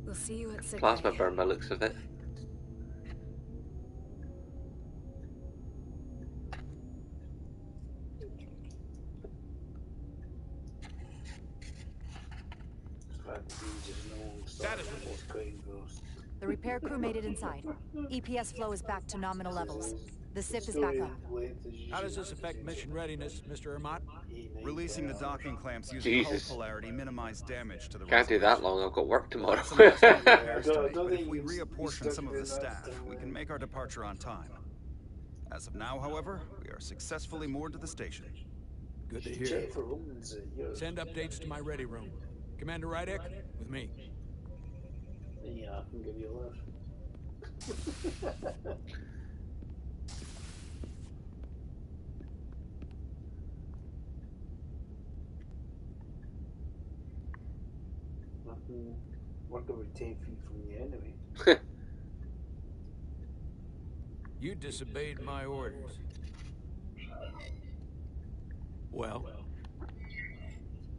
We'll see you at sick Plasma bay. burn by the looks of it. Status The repair crew made it inside. EPS flow is back to nominal levels. The SIF is back up. How does this affect mission readiness, Mr. Ermot? Releasing the docking clamps using hull Jesus. polarity minimize damage to the Can't do that reservation. long, I've got work tomorrow. Some of us might be embarrassed to make, but if we reapportion some of the staff, we can make our departure on time. As of now, however, we are successfully moored to the station. Good to hear. Send updates to my ready room. Commander Rydek, with me. Yeah, I can give you a lift. Work over 10 feet from the enemy. You disobeyed my orders. Well?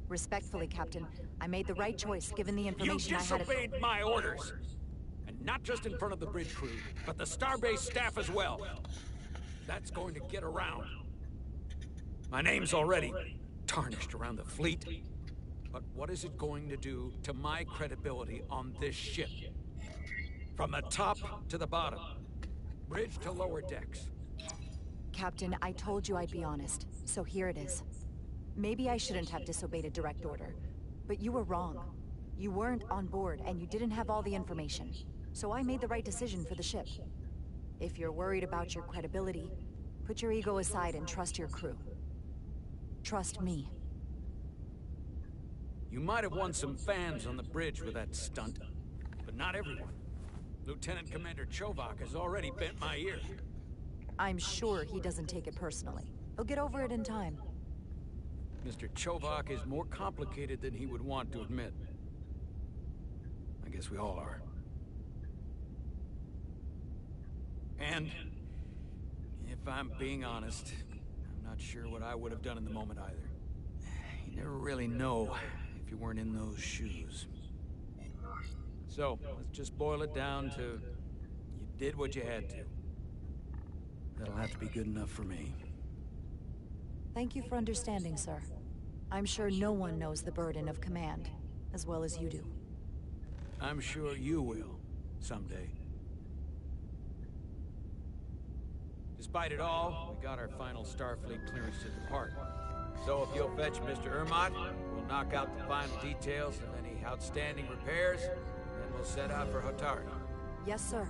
Respectfully, Captain, I made the right choice given the information I had. You disobeyed my orders! And not just in front of the bridge crew, but the Starbase staff as well. That's going to get around. My name's already tarnished around the fleet. But what is it going to do to my credibility on this ship? From the top to the bottom. Bridge to lower decks. Captain, I told you I'd be honest, so here it is. Maybe I shouldn't have disobeyed a direct order, but you were wrong. You weren't on board, and you didn't have all the information. So I made the right decision for the ship. If you're worried about your credibility, put your ego aside and trust your crew. Trust me. You might have won some fans on the bridge with that stunt, but not everyone. Lieutenant Commander Chovak has already bent my ear. I'm sure he doesn't take it personally. He'll get over it in time. Mr. Chovak is more complicated than he would want to admit. I guess we all are. And, if I'm being honest, I'm not sure what I would have done in the moment either. You never really know if you weren't in those shoes. So, let's just boil it down to, you did what you had to. That'll have to be good enough for me. Thank you for understanding, sir. I'm sure no one knows the burden of command as well as you do. I'm sure you will, someday. Despite it all, we got our final Starfleet clearance to depart. So if you'll fetch Mr. Ermot, we'll knock out the final details of any outstanding repairs, and then we'll set out for Hotari. Yes, sir.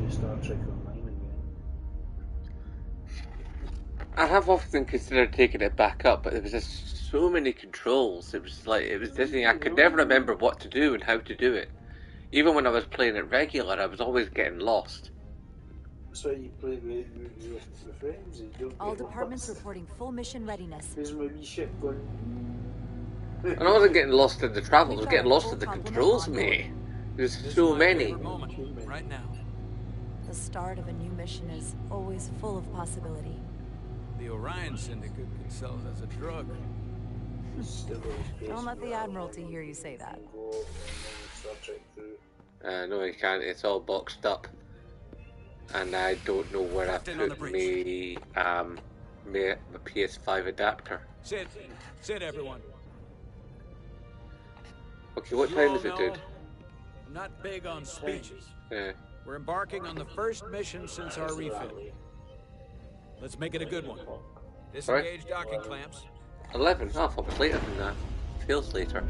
Star Trek Online again. I have often considered taking it back up, but there was just so many controls. It was Disney. I could never remember what to do and how to do it. Even when I was playing it regular, I was always getting lost. So you play with friends? You don't All departments reporting full mission readiness. There's my wee ship going. And I wasn't getting lost in the travel, I was getting lost in the controls, mate. There's so many. Right now. The start of a new mission is always full of possibility. The Orion Syndicate could sell it as a drug. Don't let the Admiralty hear you say that. No, you can't. It's all boxed up. And I don't know where I put my PS5 adapter. Sit everyone. Okay, what time is it, dude? I'm not big on speeches. Yeah. We're embarking on the first mission since our refit. Let's make it a good one. Disengage docking clamps. 11? Oh, I thought it was later than that. Feels later.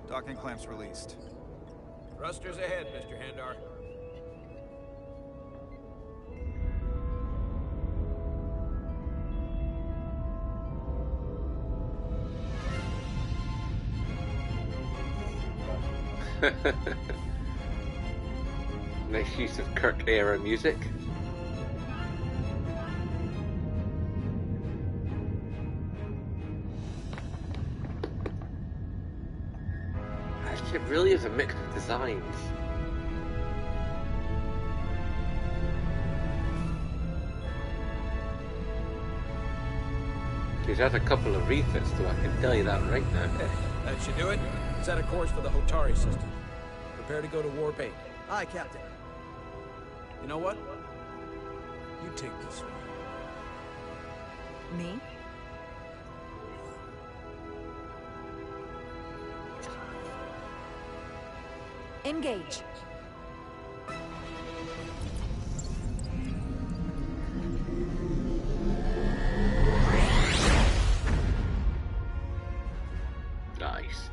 Docking clamps released. Thrusters ahead, Mr. Handar. Nice use of Kirk era music. Actually, it really is a mix of designs. He's had a couple of refits, though, I can tell you that right now. That should do it. Set a course for the Hotari system. Prepare to go to Warp 8. Aye, Captain. You know what? You take this one. Me? Engage. Nice.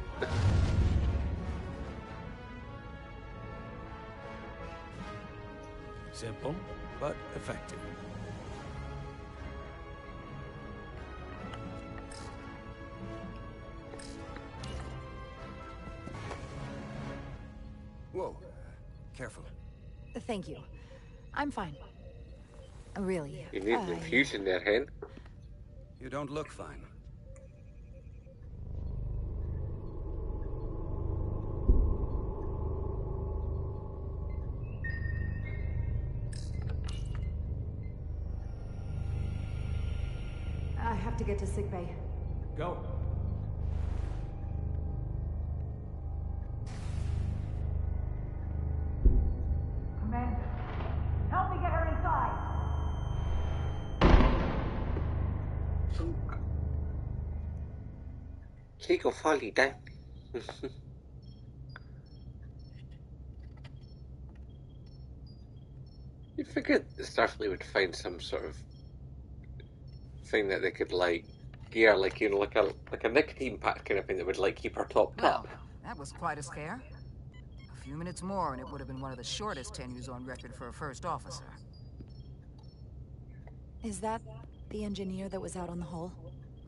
Simple, but effective. Whoa. Careful. Thank you. I'm fine. Really. You need an infusion there, Hen. You don't look fine. I have to get to sickbay. Go. Commander, help me get her inside. Chico Folly down. You figured Starfleet would find some sort of thing that they could like gear, like like a nicotine patch kind of thing that would like keep her topped up. Well, that was quite a scare. A few minutes more and it would have been one of the shortest tenures on record for a first officer. Is that the engineer that was out on the hull?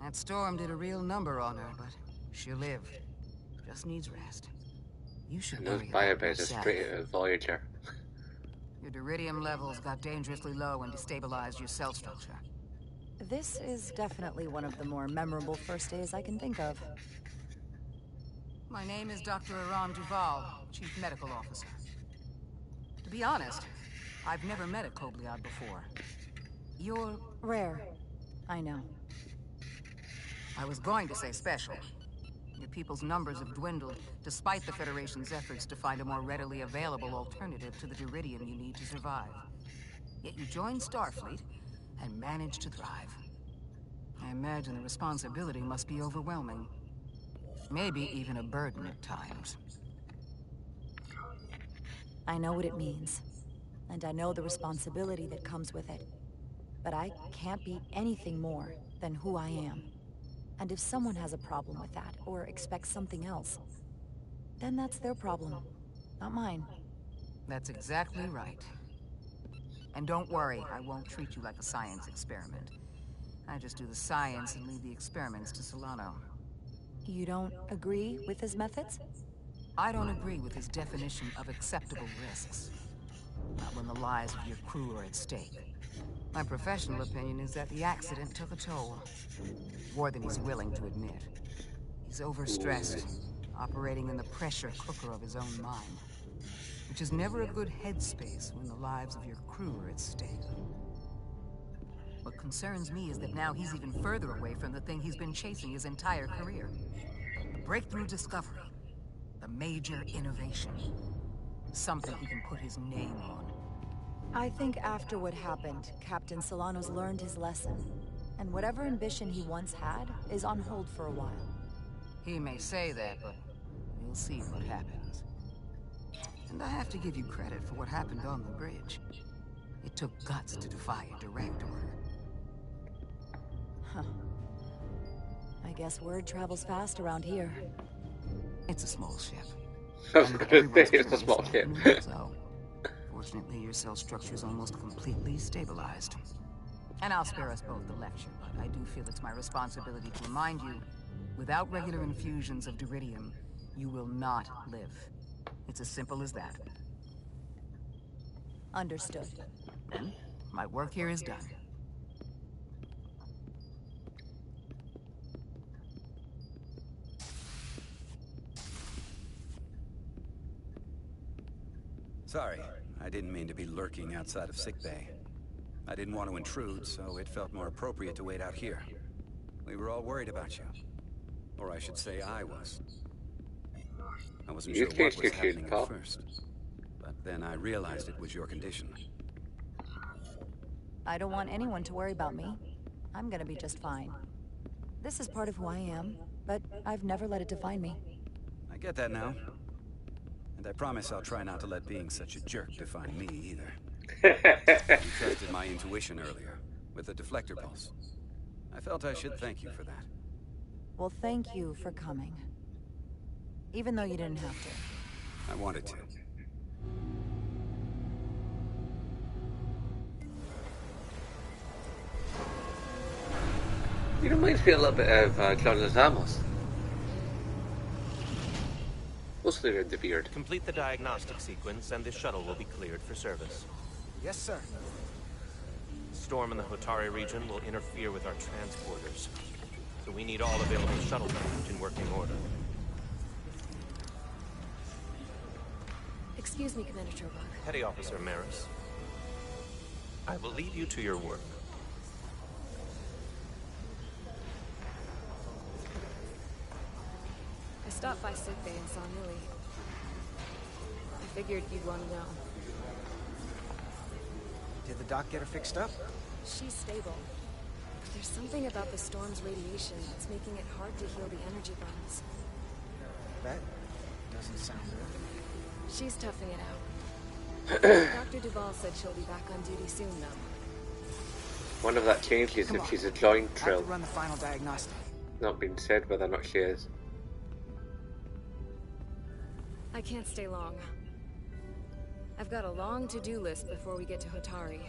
That storm did a real number on her, but she'll live. Just needs rest. You should And those worry about biobeds are yourself. straight out of Voyager. Your duridium levels got dangerously low and destabilized your cell structure. This is definitely one of the more memorable first days I can think of. My name is Dr. Aram Duval, Chief Medical Officer. To be honest, I've never met a Kobliad before. You're... rare. I know. I was going to say special. Your people's numbers have dwindled, despite the Federation's efforts to find a more readily available alternative to the duridium you need to survive. Yet you joined Starfleet, and managed to thrive. I imagine the responsibility must be overwhelming. Maybe even a burden at times. I know what it means. And I know the responsibility that comes with it. But I can't be anything more than who I am. And if someone has a problem with that, or expects something else, then that's their problem, not mine. That's exactly right. And don't worry, I won't treat you like a science experiment. I just do the science and leave the experiments to Solano. You don't agree with his methods? I don't agree with his definition of acceptable risks. Not when the lives of your crew are at stake. My professional opinion is that the accident took a toll. More than he's willing to admit. He's overstressed, operating in the pressure cooker of his own mind. Which is never a good headspace when the lives of your crew are at stake. What concerns me is that now he's even further away from the thing he's been chasing his entire career. The breakthrough discovery. The major innovation. Something he can put his name on. I think after what happened, Captain Solano's learned his lesson. And whatever ambition he once had is on hold for a while. He may say that, but we'll see what happens. And I have to give you credit for what happened on the bridge. It took guts to defy a direct order. Huh. I guess word travels fast around here. It's a small ship. I was going to say it's a small ship. So, fortunately, your cell structure is almost completely stabilized. And I'll spare us both the lecture, but I do feel it's my responsibility to remind you, without regular infusions of duridium, you will not live. It's as simple as that. Understood. Then, my work here is done. Sorry, I didn't mean to be lurking outside of sickbay. I didn't want to intrude, so it felt more appropriate to wait out here. We were all worried about you. Or I should say I was. I wasn't sure what was happening at first. But then I realized it was your condition. I don't want anyone to worry about me. I'm gonna be just fine. This is part of who I am, but I've never let it define me. I get that now. And I promise I'll try not to let being such a jerk define me either. You trusted my intuition earlier, with the deflector pulse. I felt I should thank you for that. Well, thank you for coming. Even though you didn't have to. I wanted to. You reminds me a little bit of John Lozamos. Mostly around the beard. Complete the diagnostic sequence, and the shuttle will be cleared for service. Yes, sir. Storm in the Hotari region will interfere with our transporters. So we need all available shuttlecraft in working order. Excuse me, Commander Trobach. Petty Officer Maris. I will leave you to your work. I stopped by sickbay and saw Millie. I figured you'd want to know. Did the doc get her fixed up? She's stable. But there's something about the storm's radiation that's making it hard to heal the energy burns. That doesn't sound good. She's toughing it out. Dr. Duvall said she'll be back on duty soon, though. One of that changes if she's a joint I have trill. to run the final diagnostic. Not been said whether or not she is. I can't stay long. I've got a long to-do list before we get to Hotari,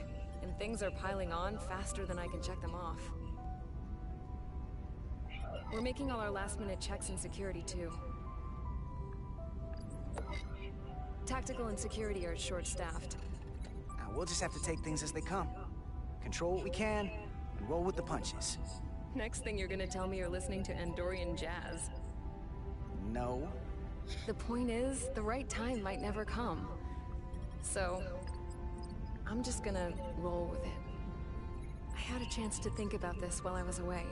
and things are piling on faster than I can check them off. We're making all our last-minute checks in security, too. Tactical and security are short-staffed. Now, we'll just have to take things as they come. Control what we can, and roll with the punches. Next thing you're gonna tell me you're listening to Andorian jazz. No. The point is, the right time might never come. So, I'm just gonna roll with it. I had a chance to think about this while I was away.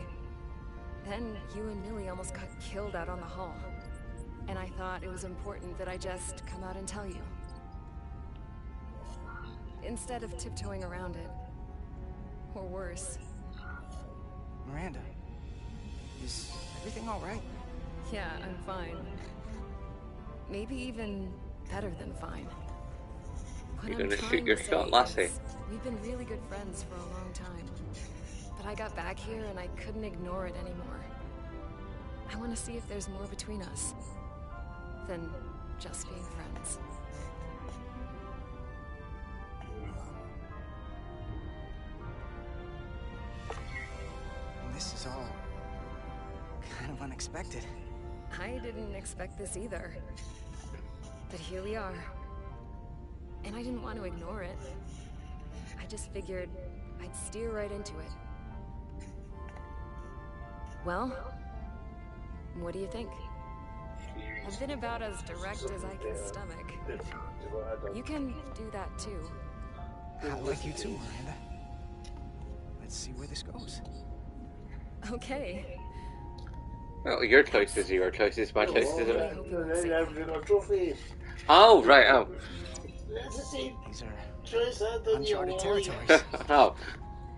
Then, you and Millie almost got killed out on the hull. And I thought it was important that I just come out and tell you. Instead of tiptoeing around it. Or worse. Miranda, is everything all right? Yeah, I'm fine. Maybe even better than fine. What You're I'm gonna shoot trying your to shot, say lassie. is, we've been really good friends for a long time. But I got back here and I couldn't ignore it anymore. I want to see if there's more between us than just being friends. This is all kind of unexpected. I didn't expect this either. But here we are. And I didn't want to ignore it. I just figured I'd steer right into it. Well, what do you think? I've been about as direct as I can stomach. You can do that too. I like you too, Miranda. Let's see where this goes. Okay. Well, your choices are your choices, my choices are... Trophy. Oh, right, oh. These are uncharted territories. Oh.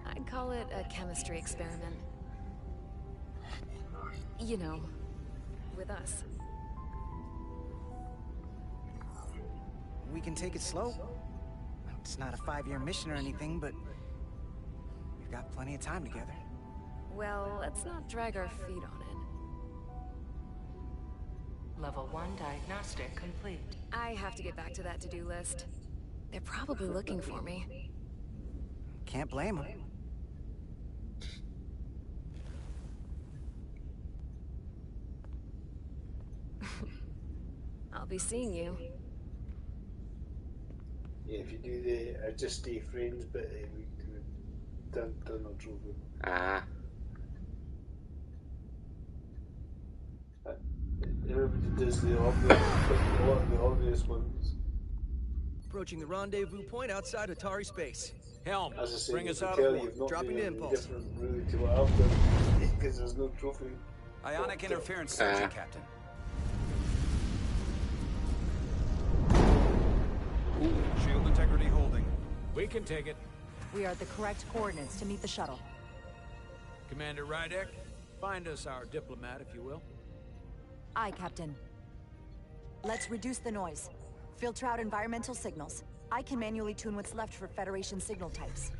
I'd call it a chemistry experiment. You know, with us. We can take it slow. It's not a 5-year mission or anything, but we've got plenty of time together. Well, let's not drag our feet on it. Level 1 diagnostic complete. I have to get back to that to-do list. They're probably looking for me. Can't blame them. I'll be seeing you. Yeah, if you do the just stay friends bit, we done a trophy. Ah. Everybody does the obvious, a lot of the obvious ones. Approaching the rendezvous point outside Atari space. Helm, As I say, bring you us can out tell of you've warp. not Dropping been to any impulse. different really to what I've done, because there's no trophy. Ionic interference searching, Captain. Shield integrity holding. We can take it. We are at the correct coordinates to meet the shuttle. Commander Rydek, find us our diplomat, if you will. Aye, Captain. Let's reduce the noise. Filter out environmental signals. I can manually tune what's left for Federation signal types.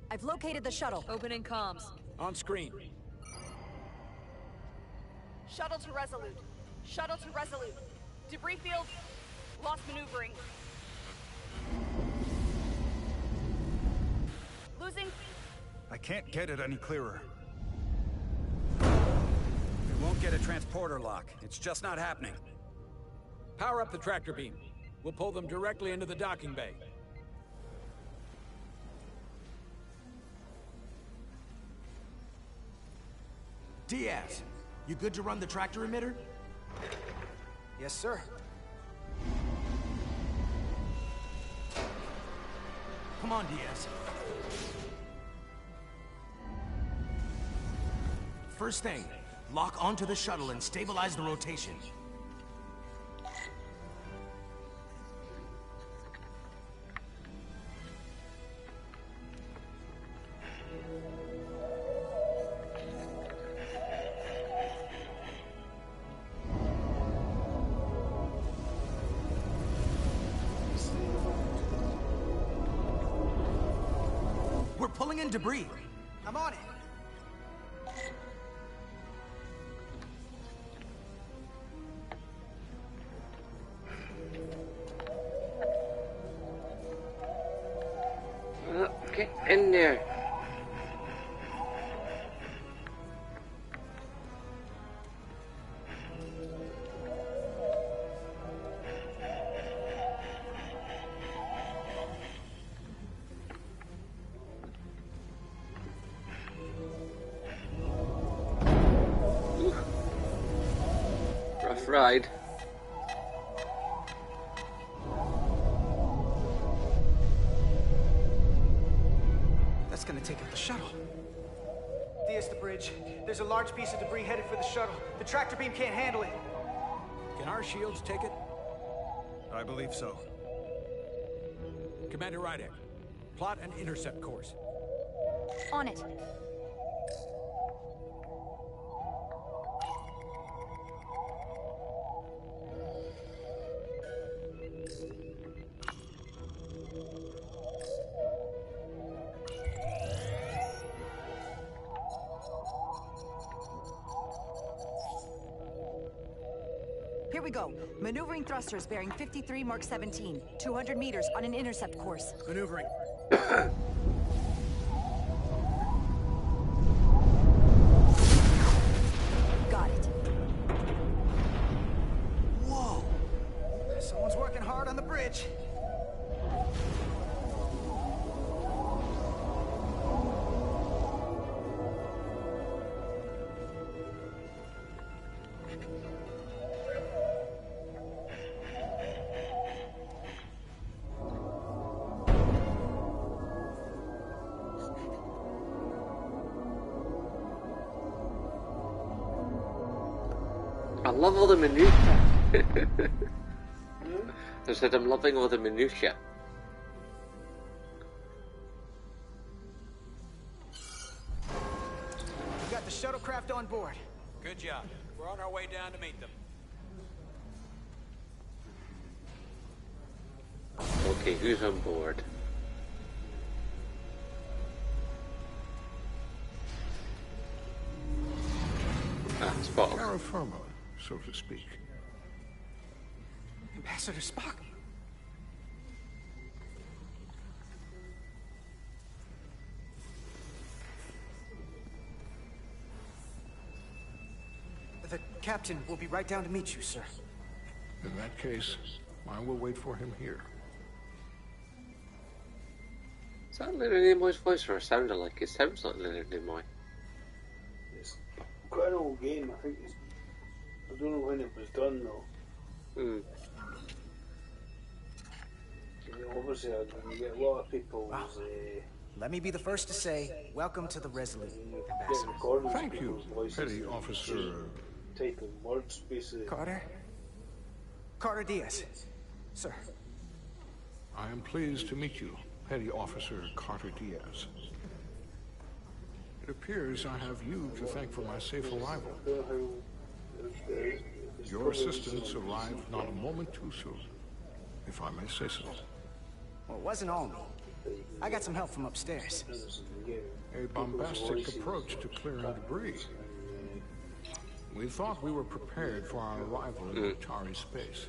I've located the shuttle. Opening comms. On screen. Shuttle to Resolute. Shuttle to Resolute. Debris field. Lost maneuvering. Losing. I can't get it any clearer. We won't get a transporter lock. It's just not happening. Power up the tractor beam. We'll pull them directly into the docking bay. Diaz, you good to run the tractor emitter? Yes, sir. Come on, Diaz. First thing, lock onto the shuttle and stabilize the rotation. pulling in debris. I'm on it. Get in there. Rough ride. That's gonna take out the shuttle. Diaz, the bridge. There's a large piece of debris headed for the shuttle. The tractor beam can't handle it. Can our shields take it? I believe so. Commander Rydek, plot an intercept course. On it. Here we go. Maneuvering thrusters bearing 53 Mark 17. 200 meters on an intercept course. Maneuvering. Got it. Whoa! Someone's working hard on the bridge. I love all the minutiae. I said I'm loving all the minutiae. We got the shuttlecraft on board. Good job. We're on our way down to meet them. Okay, who's on board? Ah, Spock. Terra firma, so to speak. Ambassador Spock. The captain will be right down to meet you, sir. In that case, I will wait for him here. Is that Leonard Nimoy's voice, or sounded like it? Sounds like Leonard Nimoy. It's quite an old game. I think it's. I don't know when it was done though. Hmm. You know, obviously, you get a lot of people. Let me be the first to say, welcome to the Resolute, Get Ambassador. recordings of Thank you, people's voices Petty and Officer. type in words, basically. Carter? Carter Diaz. Sir. I am pleased to meet you, Petty Officer Carter Diaz. It appears I have you to thank for my safe arrival. Your assistance arrived not a moment too soon, if I may say so. Well, it wasn't all me. I got some help from upstairs. A bombastic approach to clearing debris. We thought we were prepared for our arrival in Atari space,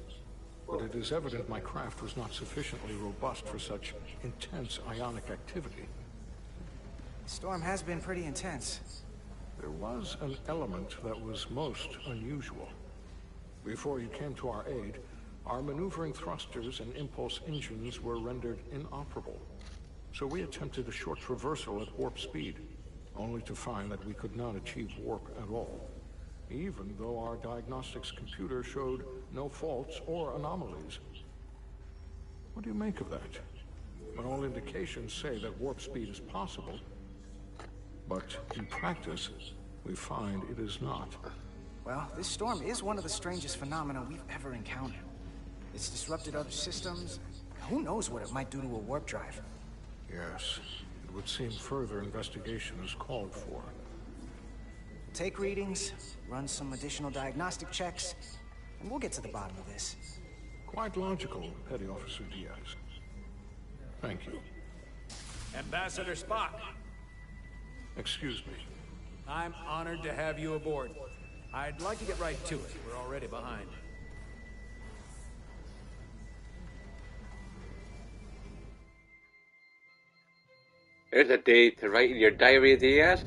but it is evident my craft was not sufficiently robust for such intense ionic activity. The storm has been pretty intense. There was an element that was most unusual. Before you came to our aid, our maneuvering thrusters and impulse engines were rendered inoperable. So we attempted a short traversal at warp speed, only to find that we could not achieve warp at all, even though our diagnostics computer showed no faults or anomalies. What do you make of that? When all indications say that warp speed is possible, but in practice, we find it is not. Well, this storm is one of the strangest phenomena we've ever encountered. It's disrupted other systems. Who knows what it might do to a warp drive? Yes, it would seem further investigation is called for. Take readings, run some additional diagnostic checks, and we'll get to the bottom of this. Quite logical, Petty Officer Diaz. Thank you. Ambassador Spock. Excuse me. I'm honored to have you aboard. I'd like to get right to it. We're already behind. There's a day to write in your diary, DS.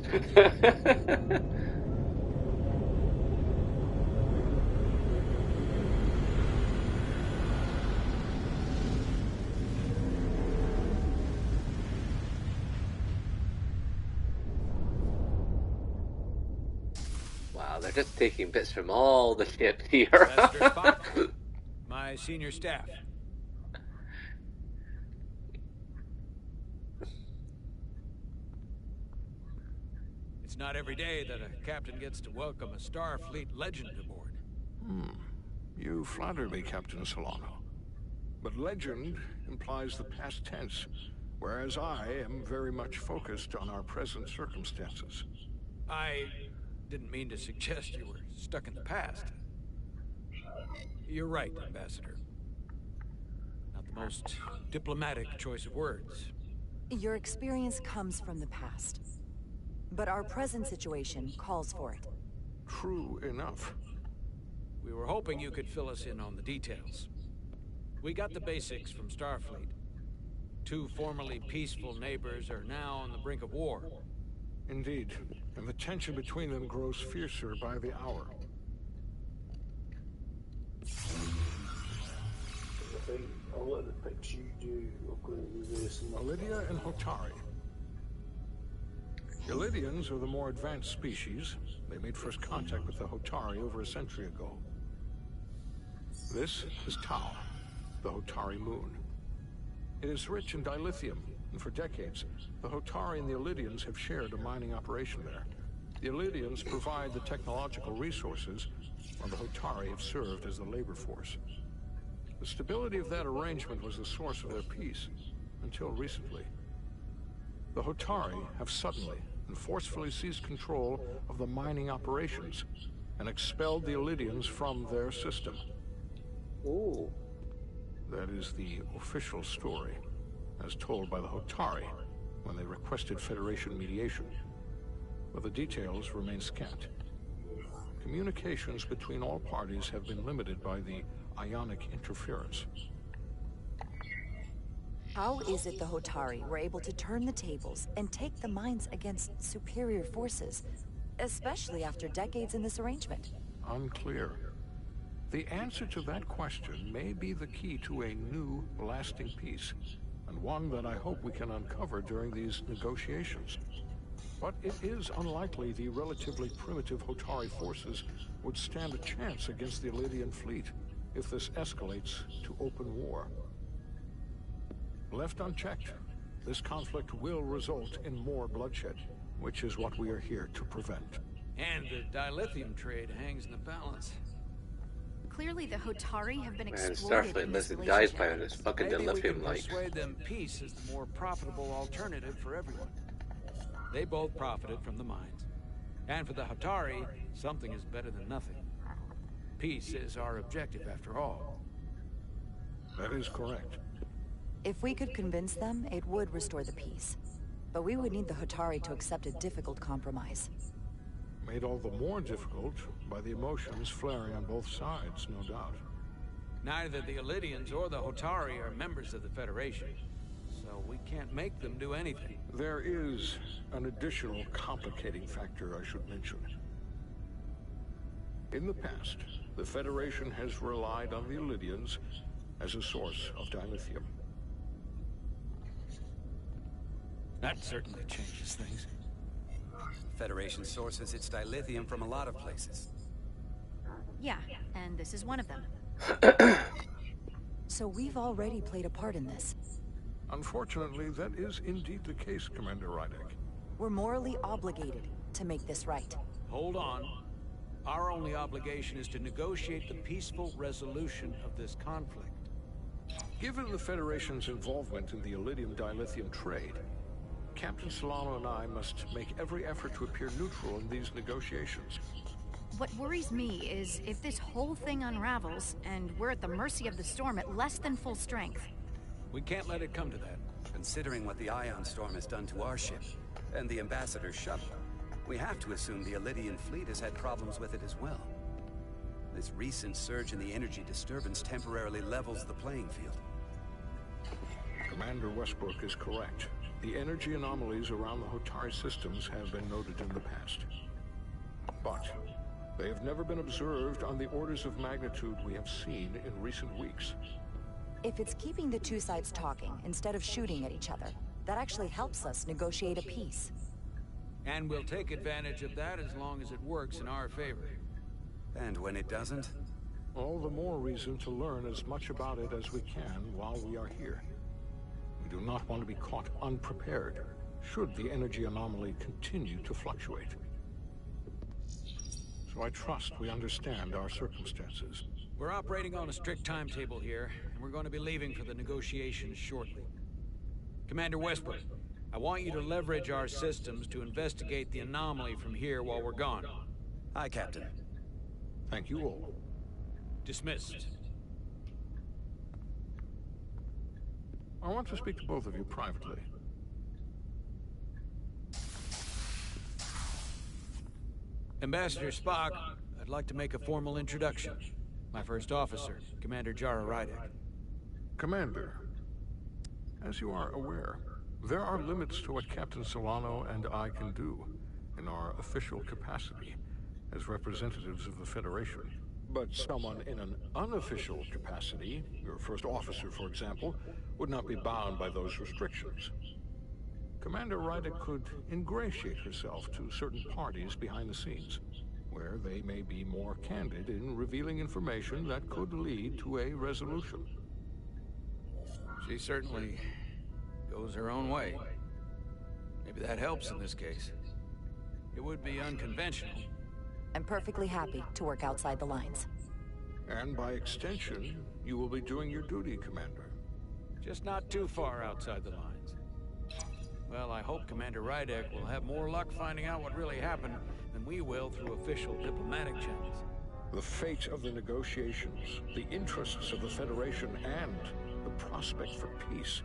Wow, they're just taking bits from all the ships here. Ambassador Spock, my senior staff. It's not every day that a captain gets to welcome a Starfleet legend aboard. You flatter me, Captain Solano. But legend implies the past tense, whereas I am very much focused on our present circumstances. I didn't mean to suggest you were stuck in the past. You're right, Ambassador. Not the most diplomatic choice of words. Your experience comes from the past. But our present situation calls for it. True enough. We were hoping you could fill us in on the details. We got the basics from Starfleet. Two formerly peaceful neighbors are now on the brink of war. Indeed, and the tension between them grows fiercer by the hour. I'll let the picture you do. I'll go to reverse and Lydia and Hotari. The Lydians are the more advanced species. They made first contact with the Hotari over a century ago. This is Tau, the Hotari moon. It is rich in dilithium, and for decades, the Hotari and the Illydians have shared a mining operation there. The Illydians provide the technological resources, while the Hotari have served as the labor force. The stability of that arrangement was the source of their peace, until recently. The Hotari have suddenly and forcefully seized control of the mining operations and expelled the Illydians from their system. Oh. That is the official story, as told by the Hotari when they requested Federation mediation. But the details remain scant. Communications between all parties have been limited by the ionic interference. How is it the Hotari were able to turn the tables and take the mines against superior forces, especially after decades in this arrangement? Unclear. The answer to that question may be the key to a new, lasting peace, and one that I hope we can uncover during these negotiations. But it is unlikely the relatively primitive Hotari forces would stand a chance against the Illydian fleet if this escalates to open war. Left unchecked, this conflict will result in more bloodshed, which is what we are here to prevent. And the dilithium trade hangs in the balance. Clearly the Hotari have been Man, exploited Starfleet in this listen dies relationship. by this fucking Maybe we can dilithium light. persuade them peace is the more profitable alternative for everyone. They both profited from the mines. And for the Hotari, something is better than nothing. Peace is our objective after all. That is correct. If we could convince them, it would restore the peace. But we would need the Hotari to accept a difficult compromise. Made all the more difficult by the emotions flaring on both sides, no doubt. Neither the Illydians or the Hotari are members of the Federation, so we can't make them do anything. There is an additional complicating factor I should mention. In the past, the Federation has relied on the Illydians as a source of dilithium. That certainly changes things. Federation sources its dilithium from a lot of places. Yeah, and this is one of them. So we've already played a part in this. Unfortunately, that is indeed the case, Commander Rydek. We're morally obligated to make this right. Hold on. Our only obligation is to negotiate the peaceful resolution of this conflict. Given the Federation's involvement in the Iridium dilithium trade, Captain Solano and I must make every effort to appear neutral in these negotiations. What worries me is if this whole thing unravels, and we're at the mercy of the storm at less than full strength. We can't let it come to that. Considering what the ion storm has done to our ship, and the Ambassador's shuttle, we have to assume the Elydian fleet has had problems with it as well. This recent surge in the energy disturbance temporarily levels the playing field. Commander Westbrook is correct. The energy anomalies around the Hotari systems have been noted in the past. But they have never been observed on the orders of magnitude we have seen in recent weeks. If it's keeping the two sides talking instead of shooting at each other, that actually helps us negotiate a peace. And we'll take advantage of that as long as it works in our favor. And when it doesn't? All the more reason to learn as much about it as we can while we are here. We do not want to be caught unprepared, should the energy anomaly continue to fluctuate. So I trust we understand our circumstances. We're operating on a strict timetable here, and we're going to be leaving for the negotiations shortly. Commander Westbrook, I want you to leverage our systems to investigate the anomaly from here while we're gone. Aye, Captain. Thank you all. Dismissed. I want to speak to both of you privately. Ambassador Spock, I'd like to make a formal introduction. My first officer, Commander Jara Rydek. Commander, as you are aware, there are limits to what Captain Solano and I can do in our official capacity as representatives of the Federation. But someone in an unofficial capacity, your first officer, for example, would not be bound by those restrictions. Commander Rydek could ingratiate herself to certain parties behind the scenes, where they may be more candid in revealing information that could lead to a resolution. She certainly goes her own way. Maybe that helps in this case. It would be unconventional. I'm perfectly happy to work outside the lines. And by extension, you will be doing your duty, Commander. Just not too far outside the lines. Well, I hope Commander Rydek will have more luck finding out what really happened than we will through official diplomatic channels. The fate of the negotiations, the interests of the Federation, and the prospect for peace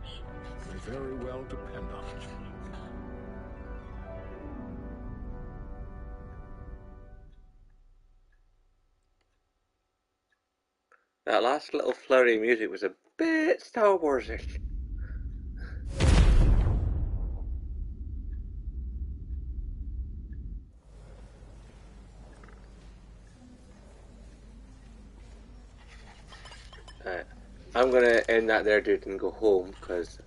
may very well depend on it. That last little flurry of music was a bit Star Wars-ish. I'm gonna end that there, dude, and go home because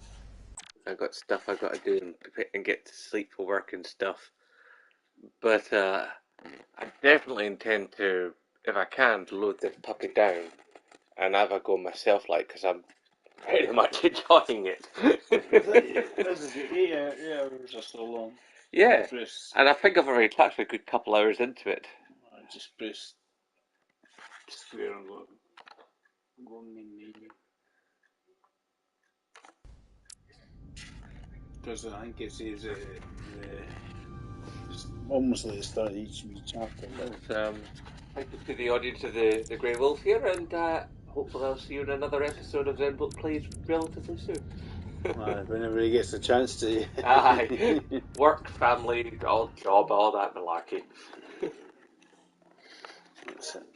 I got stuff I got to do and get to sleep for work and stuff. But I definitely intend to, if I can, to load this puppy down and have a go myself, like, because I'm very much enjoying it. This is 8 hours or so long. Yeah, and I think I've already touched a good couple hours into it. I just press square and go main menu. Because I think it says it's almost like the start of each chapter. Thank you to the audience of the Grey Wolf here, and hopefully I'll see you in another episode of Zenbloke Plays relatively soon. Whenever he gets a chance to. Aye. Work, family, job, all that malarkey. That's it.